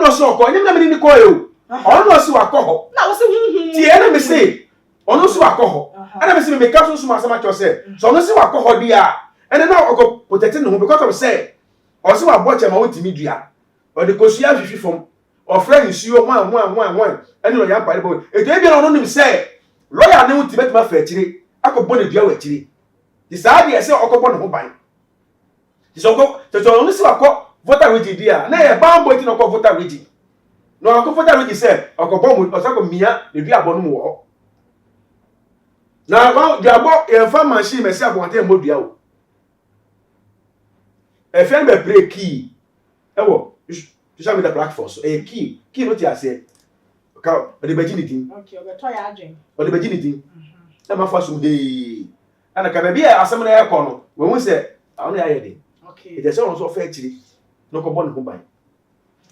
no so ko nyem na me ni ko yo no si wakɔ ho na wo se hunhun tie na me se ono si wakɔ ho ana me se me ka so ma asema cho se so no si wakɔ ho dia ene na okɔ protect no because of say o si wa boche ma wotimi dua o de kosua hwehwe fom o fra nsuo wan ene lo ya pare bo e de bia no nim say lawyer ne wotimi ma fa akire akɔbɔ ne dua wa akire di saa de ese okɔbɔ ne ho ban di so ko to no si wakɔ voter register dia na ye bambo ti no kɔ voter register no akɔ voter register okɔbɔ mu osakɔ mia ne dua abɔ no mu wo na wa di abɔ e fa machine me se abɔ ante mo dua o Afia be break key ewo social media platform so key no ti ase ka o de bagini din okay o be to ya adwen o de bagini din e ma fa so dey ana ka baby asem na e ko no we hu se awon ya yede okay e je se won so fa akiri no ko bon ho ban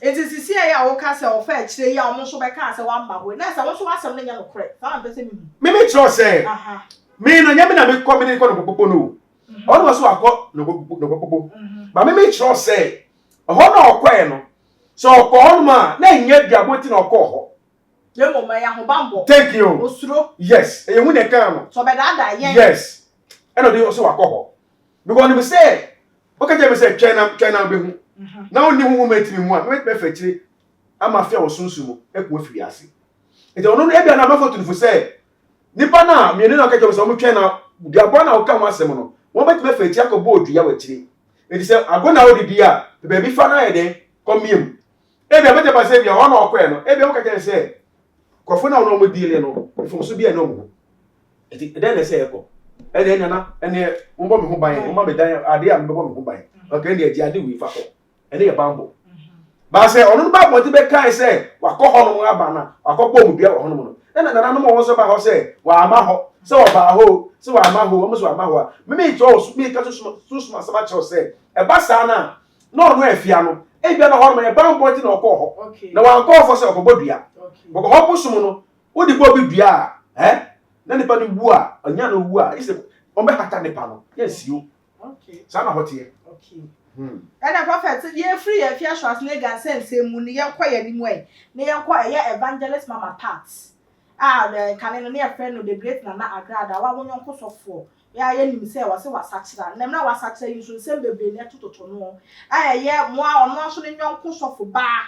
enti sisi ya wo ka se o fa akire ya o so be ka se wa mba ho na se wo so asem na nya no kore fa am pese mi me tro se aha me no nya me na me ko me ko no popo no on was so akọ no popo ba me tro se ho na okọ no so okọ on ma na nya duaboti na okọ ho ye mo ma ya ho bambo thank you osuro yes e hu ne kan no so be da yen yes e no dey so akọ ho because me say okay je me say twena be hu na oni hu metimi mu a me fa kire ama fia wo sunsumu e ko afiri ase e de ono no e bia na ma foto fu say nipa na me ni na ka je so mo twena duabo na wo ka ho asem no won betime fa kire akọ bodu ya wa kire e di say agona odidi a baby fa na ye den komiem e bia bete ba say bia ho na okọ e no e bia wo ka je say kofo na ono mo diile no ifo so bia no mo e di den na say e ko e de nyana ene mo bo me ho ban mo ma be dan ade a me bo me ho ban okay ne adi ade wi fa ko ene ye bambo ba say onu ba mo ti be kai say wa ko ho no aba na akọkọ mu bia ho no no na no mo so ba ho say wa ama ho say wa ba ho say wa ama ho mo so ama ho me cho so me ka so sama cho say e ba sa na no no Afia no e bia na ho no e bambo ti na okọ ho na wa nkọ fo say okọ dua boko ho busum no wo di bo bi dua na nipa no wu a anya no wu a ise on be hata nipa no yes you okay sa na hotie okay ana prophet ye free Afia Schwarzenegger sense mu ni yenko ya ni mu ai ni yenko eye evangelist mama part the kanene ne friend no the great Nana Agradaa wa wonyenko sofo ya ye nim se wase wasachira nem na wasachira yusu nsem bebre ne tototo no ye mo a ono so ne nyonko sofo ba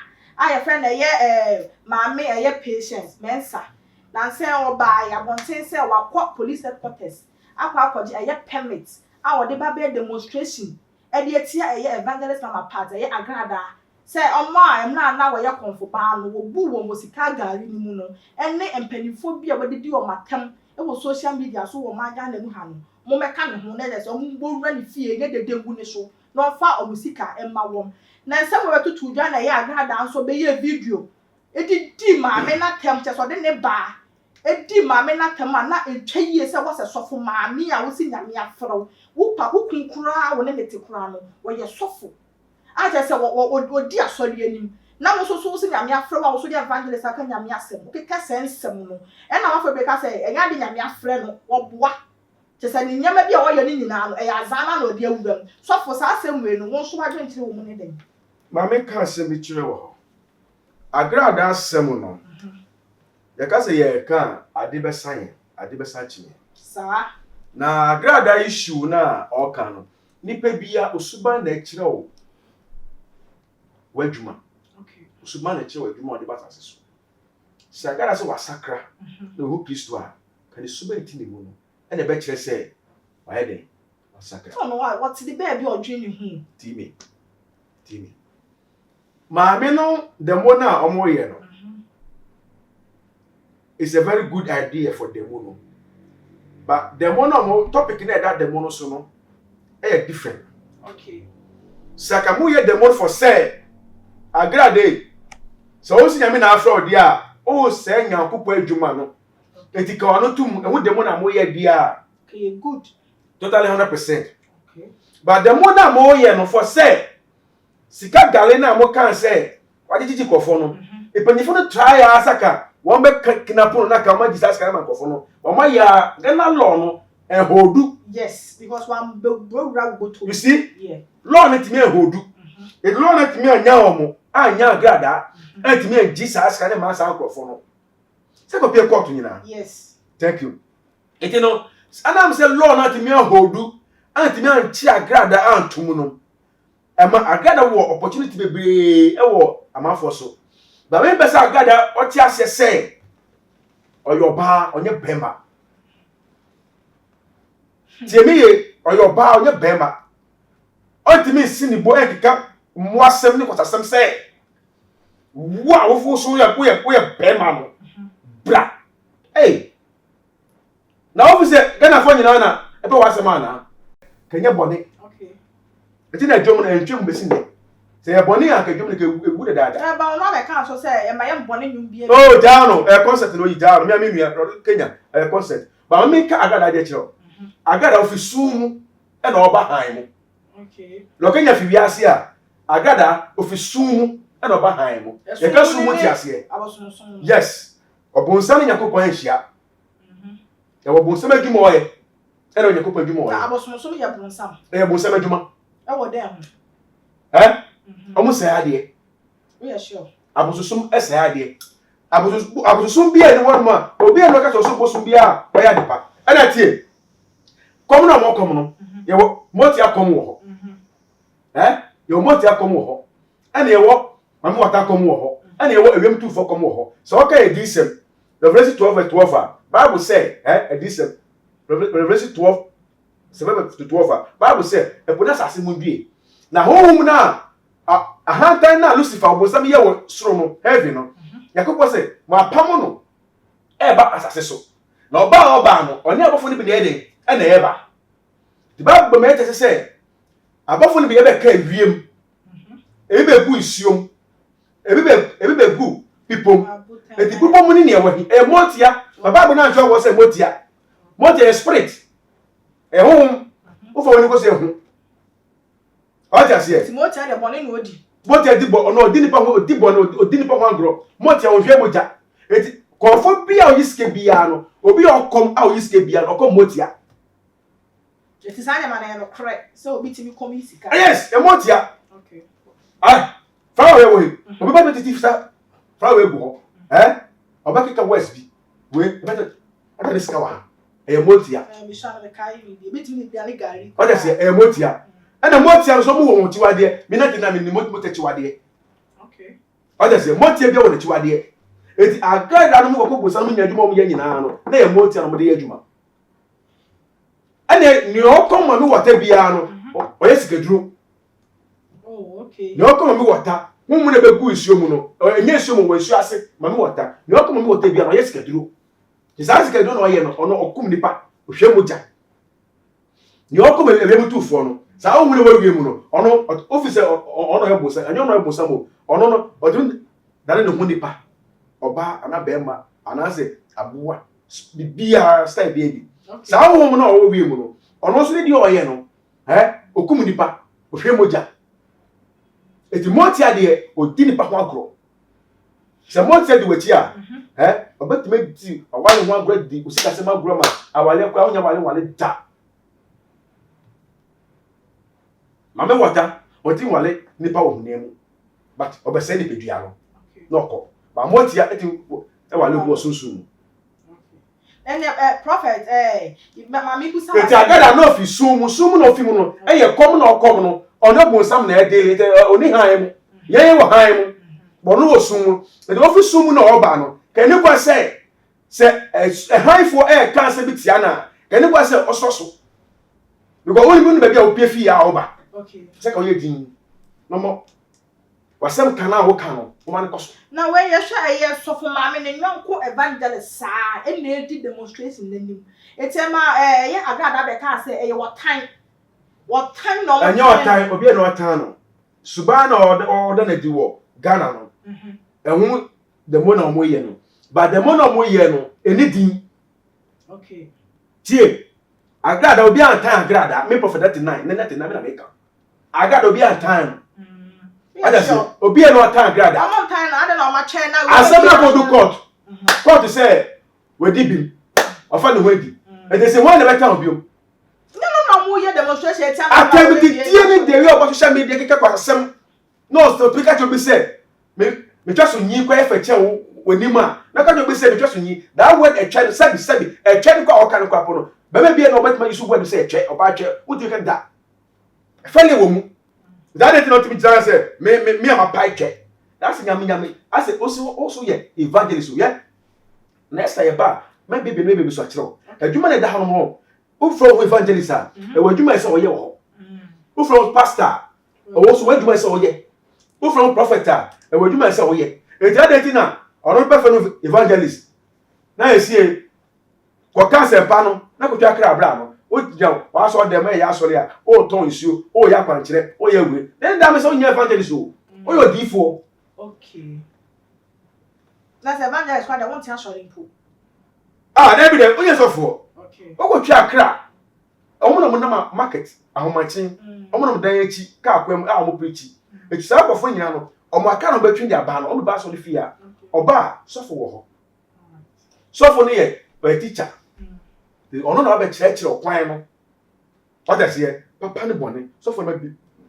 friend eye maame eye patient mensa na nse oba ya bonten se wakọ police headquarters akwaje eye permit a wode ba be demonstration e de etia eye evangelist mama part eye Agradaa se omo a emna na wo ye konfo ba no wo bu wo mosika gari ni mu no ene empanifo bi a wode di o matam e wo social media so wo maga na mu ha no mo meka ne ho na le se o mo wura ni fie ne dedegu ni so no fa o musika emma wom na nse mo betutu dwa na eye Agradaa so be ye video e di maame na tem che so de ne ba edi maame na tem na etwayie se wo se sofo maame a wo si nyame afro wo pa wo kunkura wo ne mete kura no wo ye sofo a je se wo di asori anim na wo so si nyame afro wo so di evangelist aka nyame asem wo keka sensem no e na wo be ka se enya de nyame afre no wo boa je se ni nyama bi a wo ye ni nyina no e azana na odi awuram sofo sa asem we no wo so wa dwen kire wo mu ne den maame ka asem bi kire wo ho Agradaa asem no ya ka se ye ka ade be san chime sa na Agradaa issue na o ka no nipa bia osuban na kire wo wadwuma okay osuban na kire wo wadwuma ode batase so se Agradaa se wasakra na ho Kristo a ka ni suban ti ne mu no e na be kire se wa ye den wasakra so no what the baby odwe ni hu timi maame no the mo na omo ye no it's a very good idea for the mono. But the mono topic in that the mono so no different. okay Sakamu ye the mono for say Agradaa. So o si nyame na afro dia o say nyankopo adwuma no. Etika wano tum ehu the mono mo ye dia. okay good Totally 100%. okay But the mono mo ye no for say sika gale na mo kan say wajiji kofo no. Epanifo no try asaka wọ́n be kinapo na ka ma Jesus ka ma kofo no wọ́n ma ya Ghana law no ehodu yes because one bro go to you see yeah law na timi ehodu e law na timi anya omo anya Agradaa e timi Jesus ka ma sa kofo no se ko pe court nyina yes thank you eti no anam se law na timi ehodu antimi anchi Agradaa antum no e ma Agradaa wo opportunity bebre e wo amafo so ba me pesa Agradaa oti asese oyoba onye bema tiemiye oyoba onye bema otimi sini bo ekika moasem ni kwasasem se wa wo fu so ya bema no bra na office Ghana fo nyina na ebe wasem ana kenya bone okay eti na dwom na entwem besi ne se ya bone ya ka dwom na ka ewu de dada ba no be kan so say e ma ye bone nyum bia oh down no concert no yi down me nua Kenya concert ba me ka Agradaa de kiro Agradaa ofi sum e na oba han mu. Okay. Lokenya fi wiase a Agradaa ofi sum e na oba han mu. Ye ka sum ti ase. Yes. Obonsam Yakopon ahia. Ya obonsam adwuma oye. E na Yakopon adwuma oye. Abosonso ya bonsam. E bonsam adwuma. E wo dey ho. Omo say ade. We are sure. Abososum say ade. Abososum bia ni won ma. Obi e no ka so bosum bia oya depa. E na tie. Kom na mo kom no. Ye wo moti akom wo ho. Ye moti akom wo ho. E na ye wo mama wata kom wo ho. E na ye wo ewem tu fo kom wo ho. So okay edisem. Revelation 12:12. Bible say, edisem. Revelation 12:7-12. Bible say, epoda sase mu due. Na honhom na ahantan na Lucifer obosam ye wo soro no, heaven no. Yakopon say, "Mo apam no e ba asase so." Na oba no, oni abofo ni bi na eden, e na eba. The Bible me tell say, abofo ni bi e be ka ewiem. Ebi be gu isiom. Ebi be gu pipom. Eti pipom ni na ewahi. E motia. The Bible na njo wo say motia. Motia is spirit. E hom. Wo fa woni ko say hu. Oja se. Motia de bone no odi. Motia di bo no odi nipa ho odi bo no odi nipa ho agro. Motia wo hwe moja. Eti konfo bia o yiske bia no. Obi okom a o yiske bia no okom motia. Eti sanya man no correct. So obi timi kom isika. Yes, e motia. Okay. Far away we. Obi ba titi fisa. Far away go ho. Oba kika west bi. We better aka diska wa. E motia. Mi sha na kai mi bi timi bia ni gari. Oja se e motia. And the motia so mu won tiwade me na dina me ni motia tiwade. Okay. Oja se motia bia won tiwade. Eti Agradaa no mu kokko san mu nyadwuma mu ye nyina no na e motia no mu de yadwuma. Ane ni okoma mi wata bia no oye sikaduro. Oh, okay. Ni okoma mi wata mu mu na begu isuo mu no enye isuo mu wo isuo ase ma mi wata. Ni okoma mi wata bia no oye sikaduro. Isa sikaduro no oye no ono okum nipa ohwe moja. Ni okoma ebe mu tufo no sa o mu na wawie mu no ono office ono ye bosa anyo no ye bosa mo ono no odun dane ne hu nipa oba ana bema ana se abuwa bibia style bi. Sa wo mu na o wie mu no ono so ne di oye no okum nipa ohwe moja. Eti motia de odi nipa ho agro. Se motia de wachi a obatime di awale ho agro di osika se magro ma awale kwa onya wale da. Mame wata oti wale nipa wo hunemu. But obese ni pedua no. Noko. Ba motia eti e wale go sunsun. Prophet mami ku sa. Eti Agradaa no fi sum no fi mu no ye kom na okom no ono bonsam na e dele oni han mu. Ye wo han mu. Bono wo sum. Eti wo fi sum na oba no. Kani kwa se han fo kan se bitia na. Kani kwa se ososo. Because only mun be bia opie fi ya oba. Okay. Seka oye din. No mo. Wasem kana wo kan no. Wo man koso. Na when you share ye sofo maame ne nyonko evangelist saa e na di demonstration nanim. Etema ye Agradaa be ka say what time no. Anya what time obi na what time no. Suba na order na di wo Ghana no. Ehun the mo na mo ye no. But the mo na mo ye no eni din. Okay. Tie. Agradaa obi an time Agradaa me prophet 39 na me na make. Agradaa obi an time. Adase obi e no time Agradaa. Am time na ade na ma chair na. Asem go do court. Court say we di bim. Ofa no wedi. E dey say why na better obi o. No mo ye demonstration e time. Atem di tie ni dey we social media keke kwasem. No so pika to be say me twa so nyi kwa e fa che woni ma. Na ka to be say me twa so nyi. That word e twa sabi e twa kwa o kan kwa po no. Baba bia no betima yisu word say e twa oba twa. Wuti kan da. E fa le wo mu. That is not to be say me am a pie check. That's nyame. I say also yeah evangelist yeah. Next time ba maybe so achiro. Adwuma na da ha no. Who from evangelist ah? E wadwuma say oye wo. Who from pastor? Also wadwuma say oye. Who from prophet ah? E wadwuma say oye. E ja dey na ono be no evangelist. Na esie ko ka se pa no na ko twa kra bra no. O jao wa so dem e ya sori a o ton isuo o ya kwankire o ya we then da me so nya evangelist o yo difo. Okay. Na se evangelist kwa da won ti asori mpo. Na be dem o ye sofo. Okay. O ko twa kra omo na market ahomachen omo na dan echi ka akwam a omo preach etu sa akofo nyina no omo aka no betwin dia ba no omo ba so le fie a oba sofo wo ho sofo no ye a teacher ono na ba kire okwan no what I say papa ne bone sofo na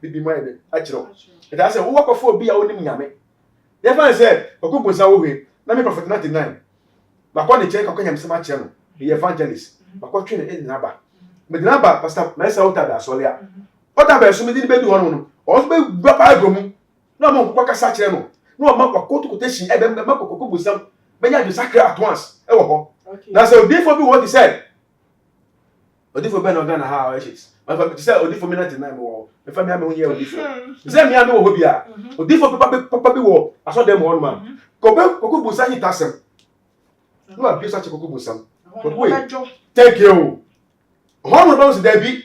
bibi mai de a kire e da say wo akofo obi a onim nyame ye fa say okubunsa wo hwe na me prophet 99 ba kwa ne kire ka kwanyam sema kire no the evangelist ba kwa twe ne na ba me dina ba pastor me say ota da so le a ota ba so me di be du hono no o so be gba bible mu na mo kwa kasa kire no na o ma kwa kotu quotation e be ma kokoko busam be nya do sacred at once e wo ho na say odifo be what he said odifo be no Ghana ha ashes my family say odifo me 99 wo me family am hunye odifo say me am wo ho bia odifo papa be wo aso dem ho no ma kokoko busam yi tasem no a bisa kokoko busam thank you hono bounce there be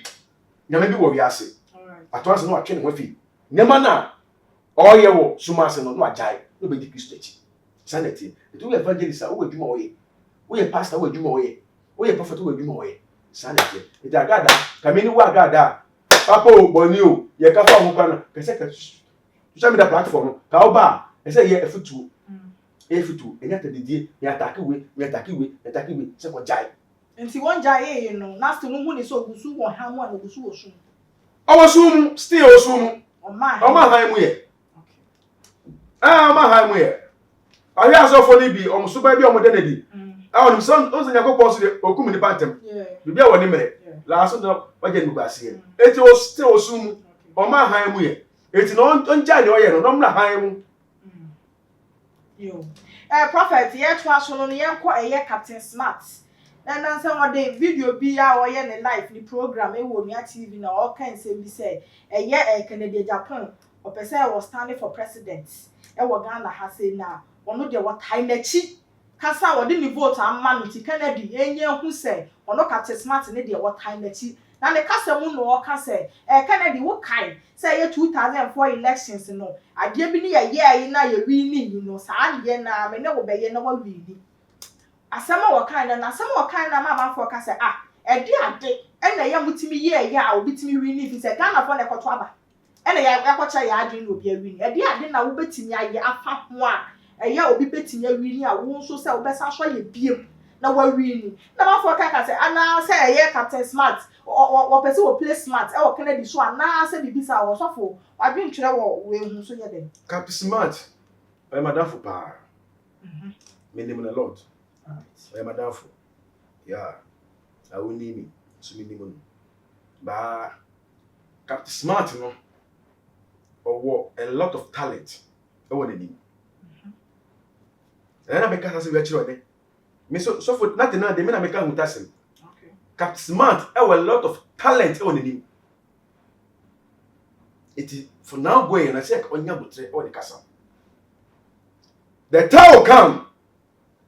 nyame bi wo wiase atwanse no atwe ne ho fi nyama na oye wo sumase no ajai no be di Kristo echi sanity do evangelist wo adwuma oye wo ye pastor wo adwuma oye wo ye prophet wo adwuma oye sanity it Agradaa kamini wo Agradaa papa o boni o ye ka fa ho kwa no kese ka social media platform ka oba ese ye efutu enya tadidie ya atake we se ko jai nti won jai ye no na sto no hu ni so ogusu won ha mu an ogusu wo sum awosum still osum o ma han mu ye ma han mu ye ahi asofo ni bi omso ba bi omode na di awon so onse yakopon so de okum ni pantem bibia woni mere la so do waje ni gbase eti o still osum o ma han mu ye eti no onja ni o ye no mra han mu yo prophet ye to aso no ye nko eye Captain Smart na say what the video bi ya o ye ne live ni program e wo Nua TV na all kind say bi say eye Canada Japan o pese was standing for president e wo Ghana ha say na ono de what high na chi kasa wo de ni vote amma no ti Canada enye hu say ono Captain Smart ne de what high na chi na ne kasa mu no o kasa Canada wo kai say ye 2004 elections no ade bi ni ye na ye wi ni no sa de na me ne wo be ye na wo wi ni asama wo kan na asama wo kan na mama for kasa ade ena ye mutimi ye a obitimi wi ni fi say Ghana for na ekoto aba ena ya akwacha ya ade na obi awi ni ade na wo betimi aye afa ho a ye obi betimi awi ni a wo nso say wo besa so ye biem na wa wi ni na ma for kasa ana say ye Captain Smart wo pese wo play smart e wo Kennedy so ana say bibisa wo sofo wadwen twere wo we hu so ye den Captain Smart madam for pa me name na Lord madam for yeah I will need me so me name ba Captain Smart no or a lot of talent e wo name na be kasa se we chiro de me so for nothing na de me na me ka hu tasem Captain Smart a lot of talent on him. It is for now going and I say onya butre or the casa. The time will come.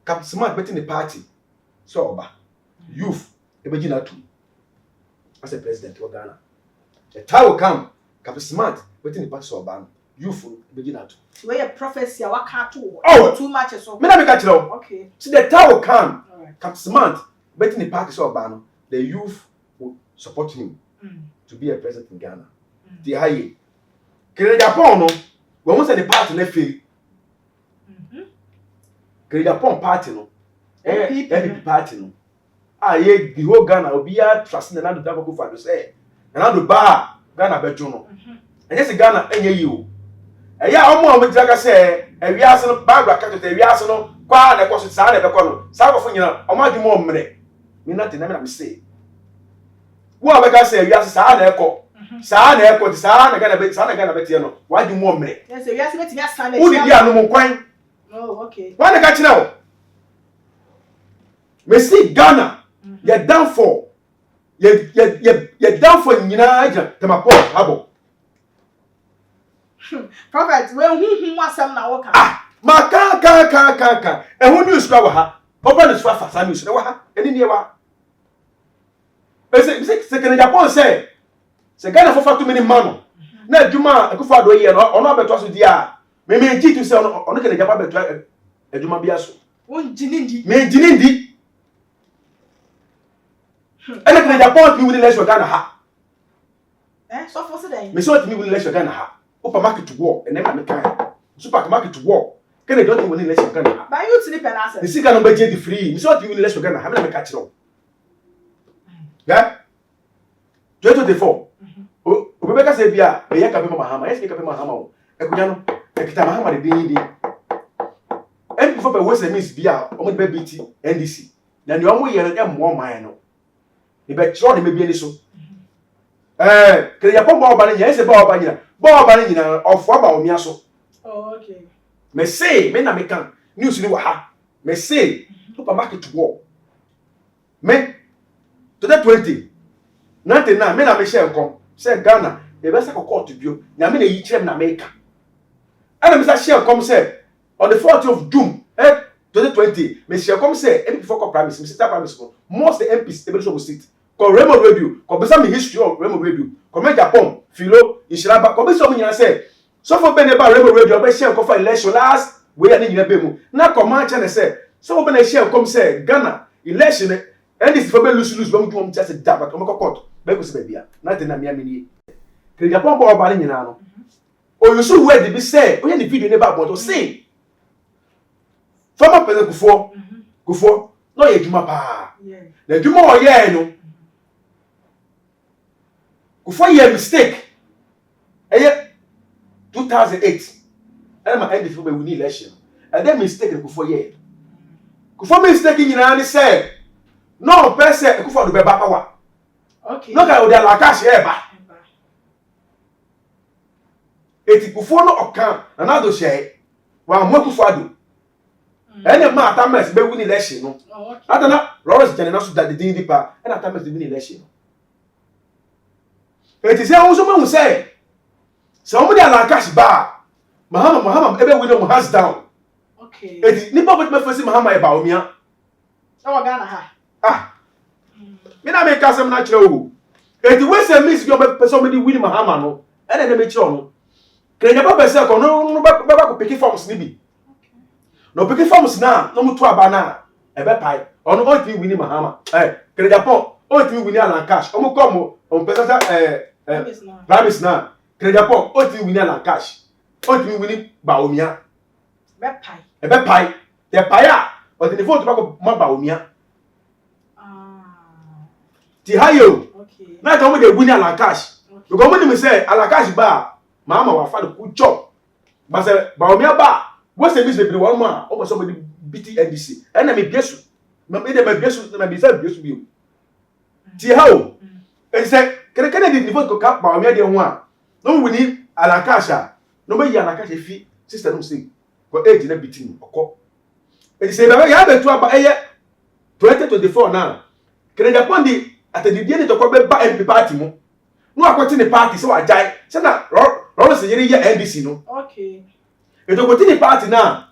Captain Smart betting the party. So oba youth ebegina too. As a president of Ghana. The time will come. Captain Smart betting the party so oba youth ebegina too. We a prophecy waka too. Oh, too much so. Me na me catch now. Okay. See the time will come. Alright. Captain Smart betting the party so oba no. The youth will support him to be a president in Ghana. The high. Canada Japan no, we want the party na fail. Canada Japan party no, NPP party no. Ye the whole Ghana will be a trust na do double go for say. Na do ba Ghana bejo no. And yes Ghana enye yi o. Ya omo dira say e wiase no ba bra ka to e wiase no kwa na kwaso sa na be kwa no. Sa kwafo nyina omo adi mo mmre. Me not na me say wo abeka say wiase saa na ekọ ti saa na Ghana betie no wadi mo mmre yes wiase betimi asa na wo di anu mo kwan oh okay wa na ka kire wo me see Ghana ye down for ye down for nyina aja temapo habo prophet we hu asem na wo ka ma ka ehun news kwa wa ha oba news fa sa news na wa ha eni ne wa se Canada Japan say Ghana for too many man na adwuma akufo ado ye no ono abeto so di a me ji to say ono Canada Japan beto adwuma bia so won jinindi me jinindi And then Japan people will let you Ghana ha. So for today. Me so me will let you Ghana ha. Open market to war and then I can. Supermarket to war. Can they don't will let you Ghana ha. But you sleep and answer. The sick no budget free. Me so me will let you Ghana ha. Me catch you. Yeah? 2024. Obeka say bia e yaka be mahama. Yes, yaka be mahama o. Ekunya no. Ekita mahama de din. And before be West Miss bia, omo be BT NDC. Na ni omo ye no mo man no. E be tro de me bia ni so. Kere ya pomba oba ni nya, ese ba oba nyina. Ba oba ni nyina ofo aba omia so. Oh, okay. Me say, me na me kan. News ni wa ha. Me say, supermarket war. Me 2020. Nothing na me na me share kom. Say Ghana, e be say court bio. Na me na yi kire na America. And me say share kom say on the 4th of June, 2020, me share come say MP for promise, me sister promise ko. Most the MPs able to sit. Ko Remo Radio, ko be some history of Remo Radio. Ko me Japan, Philo, Inshiraba, ko be some nyina say. So for be neba Remo Radio, be share ko for election last we ani nyina be mu. Na ko man channel say, so be na share come say Ghana election and this for be lose be mu do just da but ko court. Be ko se be bia. Na te na me amini. Ke Japan bo oba ni nyina no. O you so word be say, o ye the video neba about to say. Former President Kufo, no ye juma pa. The juma o ye no. Kufo ye mistake. 2008. And my end before we win election. And then mistake Kufo ye. Kufo mistake nyina ni say no person Kufo do be ba power. Okay. No ka o dey la cash e ba. Eti Kufo no okan na do share. Wa mo Kufo ado. And the man Atamas be win election no. Atana Lawrence Jane na so that the din deeper and Atamas win election. It is how so man say somebody ala cash ba Mahama ebe win no hands down. Okay. It nipa but me face Mahama e ba omia. Oh Ghana ha. Me na me kasem na kire o. It we say miss go be somebody win Mahama no. And then me kire no. Kenya ba be say ko no ba ko pick forms ni bi. No pick forms na no mutu aba na ebe pai ono o ti wini Mahama kere Japan o ti wini Alan Cash o mu kom o pesa promise na kere Japan o ti wini Alan Cash o ti wini Baomia ebe pai te pai a o ti vote ba ko ma Baomia ti hayo okay na ka mo de wini Alan Cash because mo ni say Alan Cash ba Mahama wa fa de ku chop ba say Baomia ba what's the business one man over somebody BT NDC and I me biesu me dey me biesu na be say biesu bi o ti how e say kere di niveau ko ka ba o me dey ho a no we ni Alan Cash no be Alan Cash fi sister no say ko age na BT ni okọ e say be ya be to aba 2024 na kere Japan di atadidie ni to ko be ba MP party mu no akwoti ni party so ajai say na Lawrence yeri ye NDC no okay. Eto go the party now.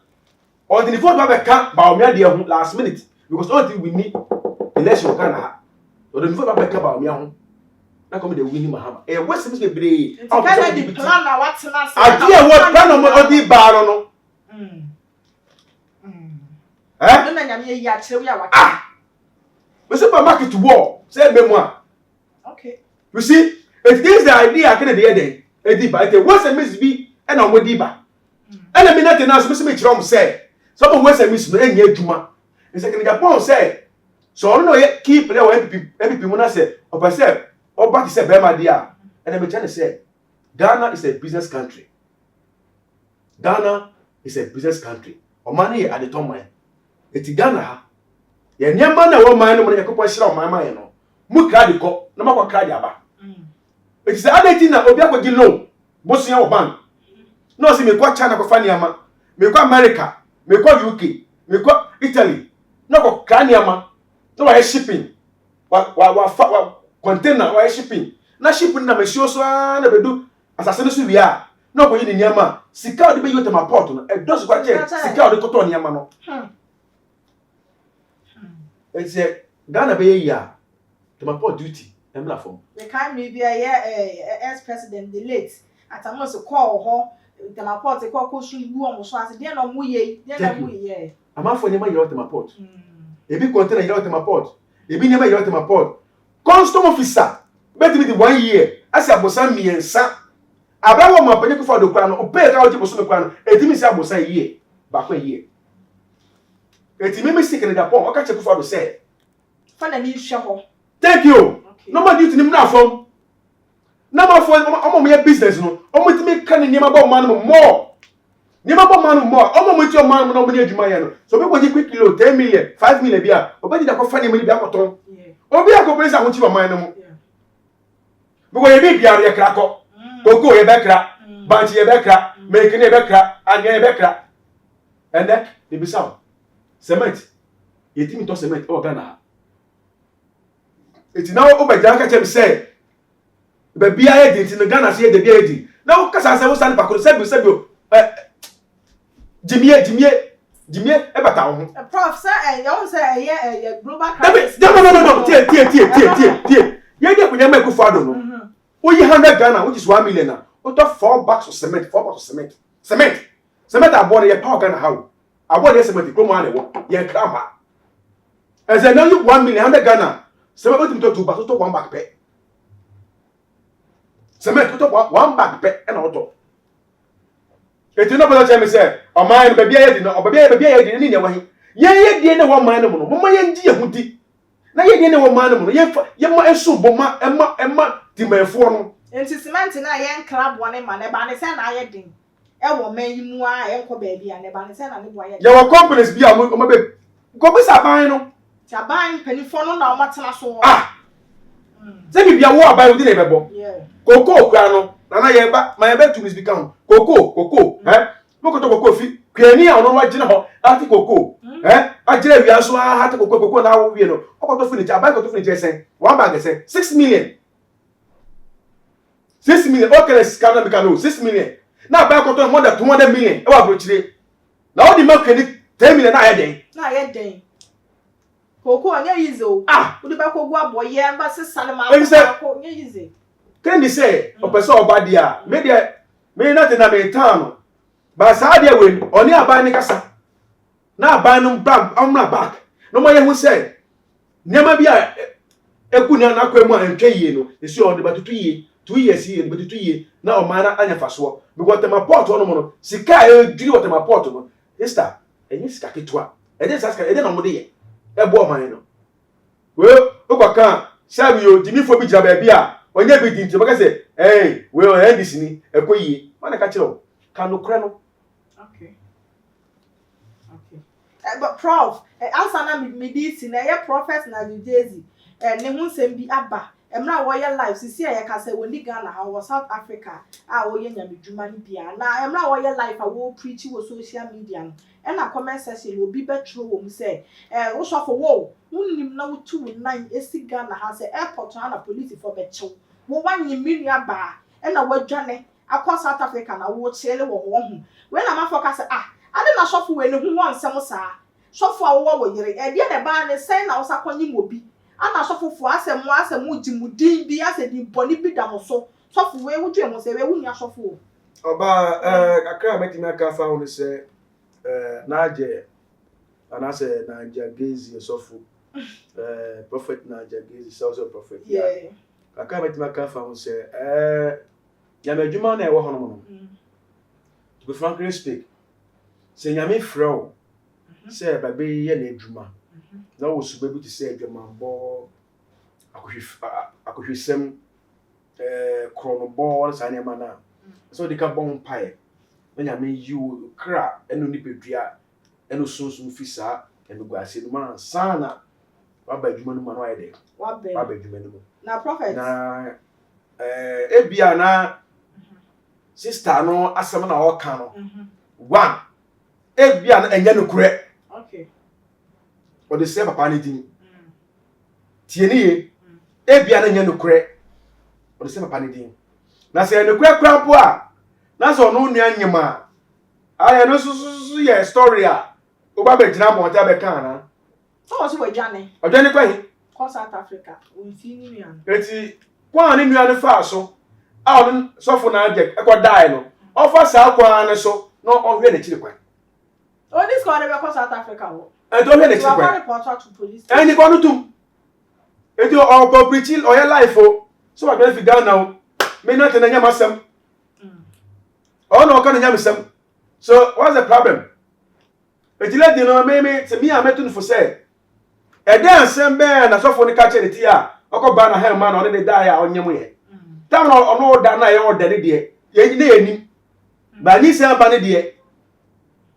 Or the vote ba ka ba o me ade ho last minute because all we need election Ghana. Or the vote ba ka ba o me ho. Na come dey win Mahama. West Miss be brave. Ghana the plan na what na say. Ade what plan o di ba no. No na nyame yi a kire wi a wa. We supermarket war. Say be mo a. Okay. You see, it is the idea can dey there. E di ba. It West Miss be e na mo di ba. And the minute now, so me chrom say, some West Miss no enye adwuma. E say can Japan say, so no ye keep play o MP mo na say, opa say, oba ki say be ma dia. And me tell say, Ghana is a business country. Ghana is a business country. O money at the top man. Eti Ghana ha. Ye nyama na wo man no mo yakopon hira o man man no. Mu credit ko, na makwa credit aba. Eti say adeti na obi akwaji loan, bosu ya wo bank. No, see me kwa China kwa faniama, me kwa America, me kwa UK, me kwa Italy. No kwa kaniama, no wa shipping. Wa container wa shipping. Na shipping na mesho so na bedu asase so bia. No kwa yini niama, sika odi be yote ma port no. E dosu kwa che, sika odi koto niama no. Ese Ghana be ya. To my port duty, emla form. The kind me be ex president the late. Atamos call ho the report e ko so gu omo so ase de na mu ye amafo nyema yero te maport ebi container yero te maport ebi nyema yero te maport custom officer bet me the 1 year as abosan miensa abrawo ma panye kufo do kwa no ope ka oje boso me kwa no etimi si abosan year ba kwa year etimi me sick in Japan o ka che kufo do say fa na ni hwe ho thank you no ma duty nim na fom na ma fo omo me business no omo timi ka ne niam ba man no more niam ba man no more omo mo ti o man no mo ni adwuma ye no so be go quick kilo 10 million 5 million bia obedi da ko fa ne mo ni bia koton obi akopere sa mo ti ba man no mo because ye be bia ye kra ko koko ye be kra banchi ye be kra mekini ye be kra anya ye be kra and then they be sound cement ye timi to cement o Ghana eti na o be jan ka chem say be bia ye di tin Ghana say de bia ye di na o kasa say wo stand pakoro sebi jimie e bata wo prof say you say global crisis no tie ye dey kunya make for ado no we 100 Ghana which is 1 million now we talk 4 bags of cement aboard ye power Ghana how aboard ye cement ko mo ane wo ye krama as I know you 1 million 100 Ghana cement we to 2 bags to 1 bag pe cement to 1 bag pe e na auto eti no bala cheme say o man be bia ye di no o be bia ye di ni ne wa hi ye di ne wo man no mo ma ye ngi ye hudi na ye di ne wo man no ye mo enso bo ma ema timefo no enti cement na ye nkra bo ne ma ne ba ne say na ye din e wo man yi mu a ye nko ba bia ne ba ne say na ne bo ye ye wo companies bia o ma be ko be saban no saban penifo no na o matena so se bibia wo aban odi ne bebo koko okra no na ye ba ma ye be to be count koko mo ko to koko fi kwani a ono wa gina ho ati koko ajira wia so ha ta koko na wo wie no o to finish aban ko to finish sen 1 bag sen 6 million 6 million okay scanner be no 6 million na aban ko to more than 200 million e wa brochire na wo di ma kwani 10 million na ye den koko anya yizo wo di ba ko gu aboye mba sesale ma ko anya yize can say o person oba dia me na te na me tan ba sa dia we oni aban ni kasa na aban no bag amna bag no ma ye hu say niam bia eku ni na kwemu antwe yie no esi on de batutu yie 2 years yie de batutu yie na o ma na anya faso because tema port no mo no sika e diri o tema port no sister enyi sika ketwa e de sika e de na mo de ye e bo man no we o kwa kan sabi o jimi fo bi jira ba bia onye bi di nti baka say we o ndc ni ekoyie ma na ka kire kan no kre no okay but prof answer na me di si na ye prophet na Jezi ne hu nsem bi aba emra wo ye live sisi ya ka say woni Ghana ha wo South Africa wo ye nyamedwuma ni bia na emra wo ye live wo preach wo social media no e na comment section obi betro wo mu say wo sofo wo unnim na wo tu nan esi Ghana ha say airport na police for bechew wo wanyi minia ba e na wadwane akọ South Africa na wo chele wo hu we na ma focus ade na sofo we ne hu won nsem saa sofo a wo yire e de ne ba ne sen na wo sakonyi mobi ana sofofo asemu jimudin bi asedi boni bi da mo so sofo we wudwe mo se we wuni asofo oba akra metimi aka fa woni se naje ana se naje gezi sofo prophet naje gezi so prophet yeah akra metimi aka fa woni se ya medwuma na e wo hono no to be frankly speak se nyame frɛw se ba be ye na edwuma na wo su bebu ti se adwamambɔ akohwesem kronobɔ sa ne ma na so de ka bon pae na nyame yiwo kra eno ni pedua eno sunsun fisa eno guase no ma sana wa ba adwuma no ma no ayede wa ba adwuma no na prophet na ebia na sister no asem na o ka no one ebia na enye no kure okay o de se papa ne din tie ne ye ebia na enye no kure o de se papa ne din na se no kure krampo a na so no nua nyima aya no susu ye story a o ba be gina mo ta be kan na so so we dwane odwane kwan ko South Africa o fi ni nua eti kwa ne nua ne fa so a o sofo na aje e ko dai no o fa sa kwa ne so no o hwe ne chiri kwan o this ko ne be ko South Africa wo e do hwe ne chiri kwan report to police e ni ko no tum Eti o preaching o your life o. So I can figure now. Me not na nyam asem. Oh no kan nyam asem. So what's the problem? Eti let you know me se me ametun for say. E dey asem be na so for ni ka che ti a. Okoba na hell man on the die a onyam ye. Tam na ono da na ye order ne de. Ye na enim. Ba ni se amba ne de.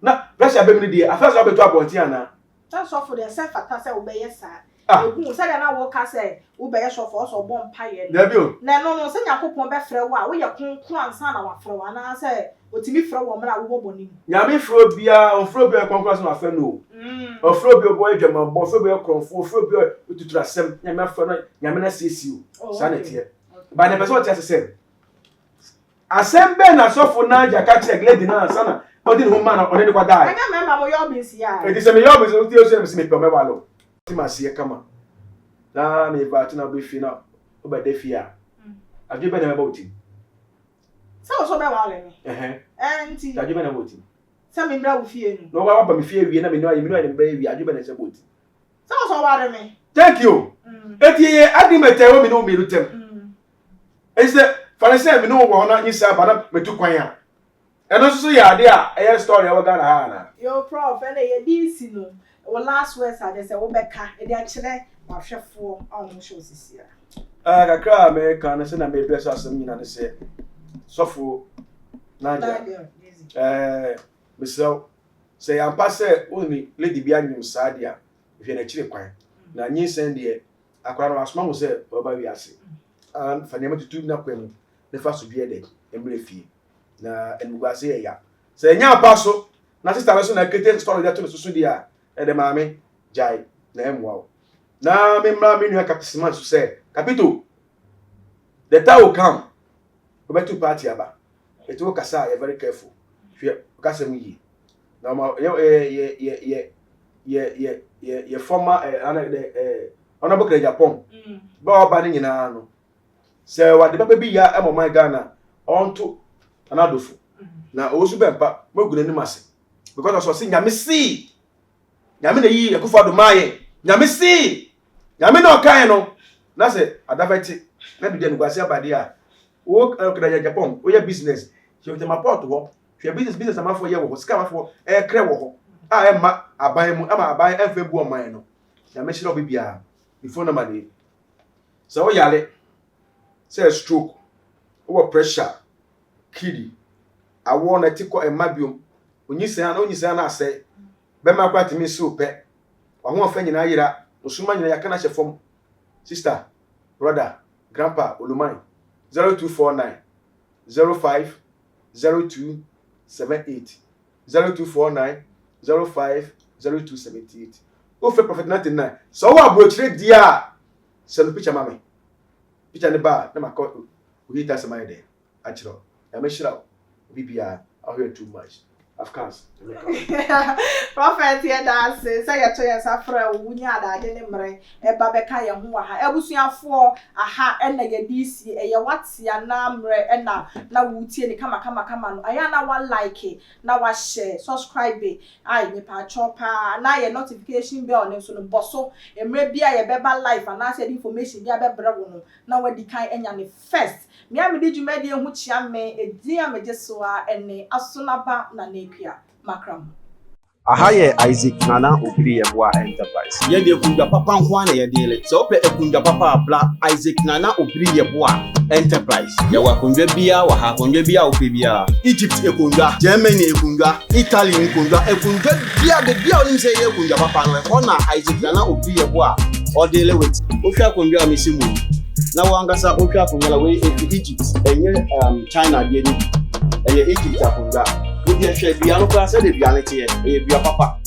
Na pressure be me de. Afasa obeto abonti ana. That's all for the self attack say obey sa. Ogun say na wo ka say obey so for so bon paye. Na no say Yakopon be frɛ wo a wo ye konkon ansa na wa frɛ wo na say otimi frɛ wo mra wo bɔnim. Nyame frɛ bia on frɛ bia konkon ansa na frɛ no. O frɛ bia boy dwama bo frɛ bia kronfo frɛ bia otutura asɛm nyame frɛ no nyame na sesiu. Sanete. Ba na person tia sɛ asɛm be na sɔfo na jaka check lady na ansa na odi no man on dey kwa die. Anya member mo yo bin sia. Edi se me yo bin so ti o se me pe me ba lo. Ti ma sie kama. Na me ba ti na be fi na o ba de fi a. Adwe be na me ba oti. So be wa le ni. Enti. Adwe be na oti. Se me bra wo fie nu. No wa ba me fie wie na me no ayi me no ayi me ba wie adwe be na se oti. So wa re me. Thank you. Eti ye agreement e wo me no me lu tem. Ese fa se me no wo na nyisa ba na metu kwan a. Eno so ya ade a e story e wo ga na ha na. Yo prof ene ye DC no. Wo last words are they say wo beka e dey akire wa hwefo a wo show sisia. Kakra me kan se na me dress asem nyina ne se. Sofo na ja. Misel say ampa se oni lady bia nyim saade a hwe na kire kwan. Na nyi sen de akwara no asoma mo se wo ba wi ase. An fa nyama tutu na kwem ne fa so bie de emre fie. Na enugase ye ya. Se nya apa so na sister so na kete story that to so dia e de maame jai na emwa. Na me mra me nua kapisman so say capito the time will come we better party aba. It will kasa you very careful. Hwe kasa mu yi. Na ma ye former honorable Kre Japan. Ba oba ni nyina no. Se wa de papa bi ya e mo man Ghana onto anadofo. Na osu bempa maguna ni mase. Because I say nyame si. Nyame na yi ekufo do maye. Nyame si. Nyame na okan no. Na say adaveti na bi de ngwase abade a. Wo Kre Japan, wo ya business. She be ma port ho. She business amafo ye wo. Sika amafo kre wo ho. A e ma aban mu ama aban enfe bu oman no. Nyame hire obibia. Before na made. So wo yale. Say stroke. Wo pressure. Kidney. I want a tico and mabium. When you say I say, Bema quite me so pet. I want friend in Ayra, Usuman Yakanache from sister, brother, grandpa, Ulumai 0249 05 02 78 0249 05 02 78. Ofe Prophet 99. So what brought you dear? Send the picture, mammy. Picture in the bar, never caught we hit us my day. Actually, I make sure. BBI, I hear too much. Of course. Prophet here that say you to yourself for wunya da de nemre e ba beka ye ho ha ebusuafo aha e na ye DC e ye watia na mre e na wutie ni kama no aya na wa like na wa share subscribe ai ni pa chopa na ye notification bell ne so no boso emre bia ye beba live and na say information bia be bre wo no na wa di kan enya ne first me amede dwumadi ehu chia me edi ameje so a ene asonaba na nekua makram Ahaye Isaac Nana Obiri Yeboah Enterprise. Ye de kunja papa nko na ye de le. So pe ekunja papa bla Isaac Nana Obiri Yeboah Enterprise. Ye wa kunja bia wa ha kunja bia ope bia. Egypt ekunja, Germany ekunja, Italy ekunja, ekunja bia de bia onim say ye kunja papa no e ko na Isaac Nana Obiri Yeboah o de le wit. O hwa kunja amesimu. Na wangasa o hwa kunja la we Egypt enye China de ni. Eye Egypt akunja. We share bia no class de bia nete e bia papa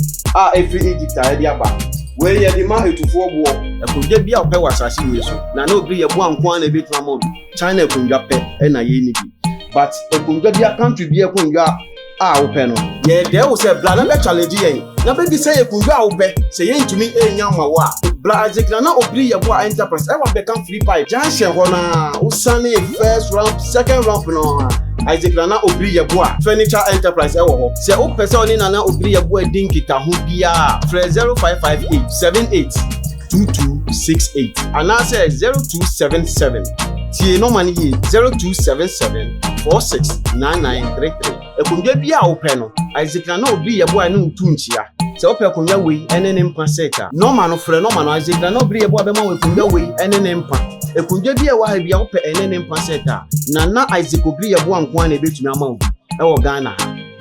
every Egypt a dia ba we ye di ma etufo bo e ko je bia ope wasase we so na Obiri Yeboah nko na betuma mo China e kunja pe e na ye ni bi but e kunja bia country bia kunja ope no ye de wo se bla na be challenge yen na be bi say e kunja ope say ye ntumi enya ma wa bla Isaac Nana Obiri Yeboah Enterprise e wa be kan free pie junction ho na usane first round second round no Isaac Nana Obiri Yeboah Furniture Enterprise ewo ho. Se o pese oni Nana Obiri Yeboah din kita ho bia. Fre 0558 78 2268 anaasɛ 0277 tie no man yi 0277 469933 ekundwa bi a wopɛ no Isaac na obi yɛ boa ne ntu nkyia sɛ wopɛ ekundwa wei ɛne ne mpa seta no man no frɛ no man Isaac na obi yɛ boa bɛma wo ekundwa wei ɛne ne mpa ekundwa bi a wɔ ha bi a wopɛ ɛne ne mpa seta na Isaac obi yɛ boa nko a na ebetumi ama wo ɛwɔ Ghana ha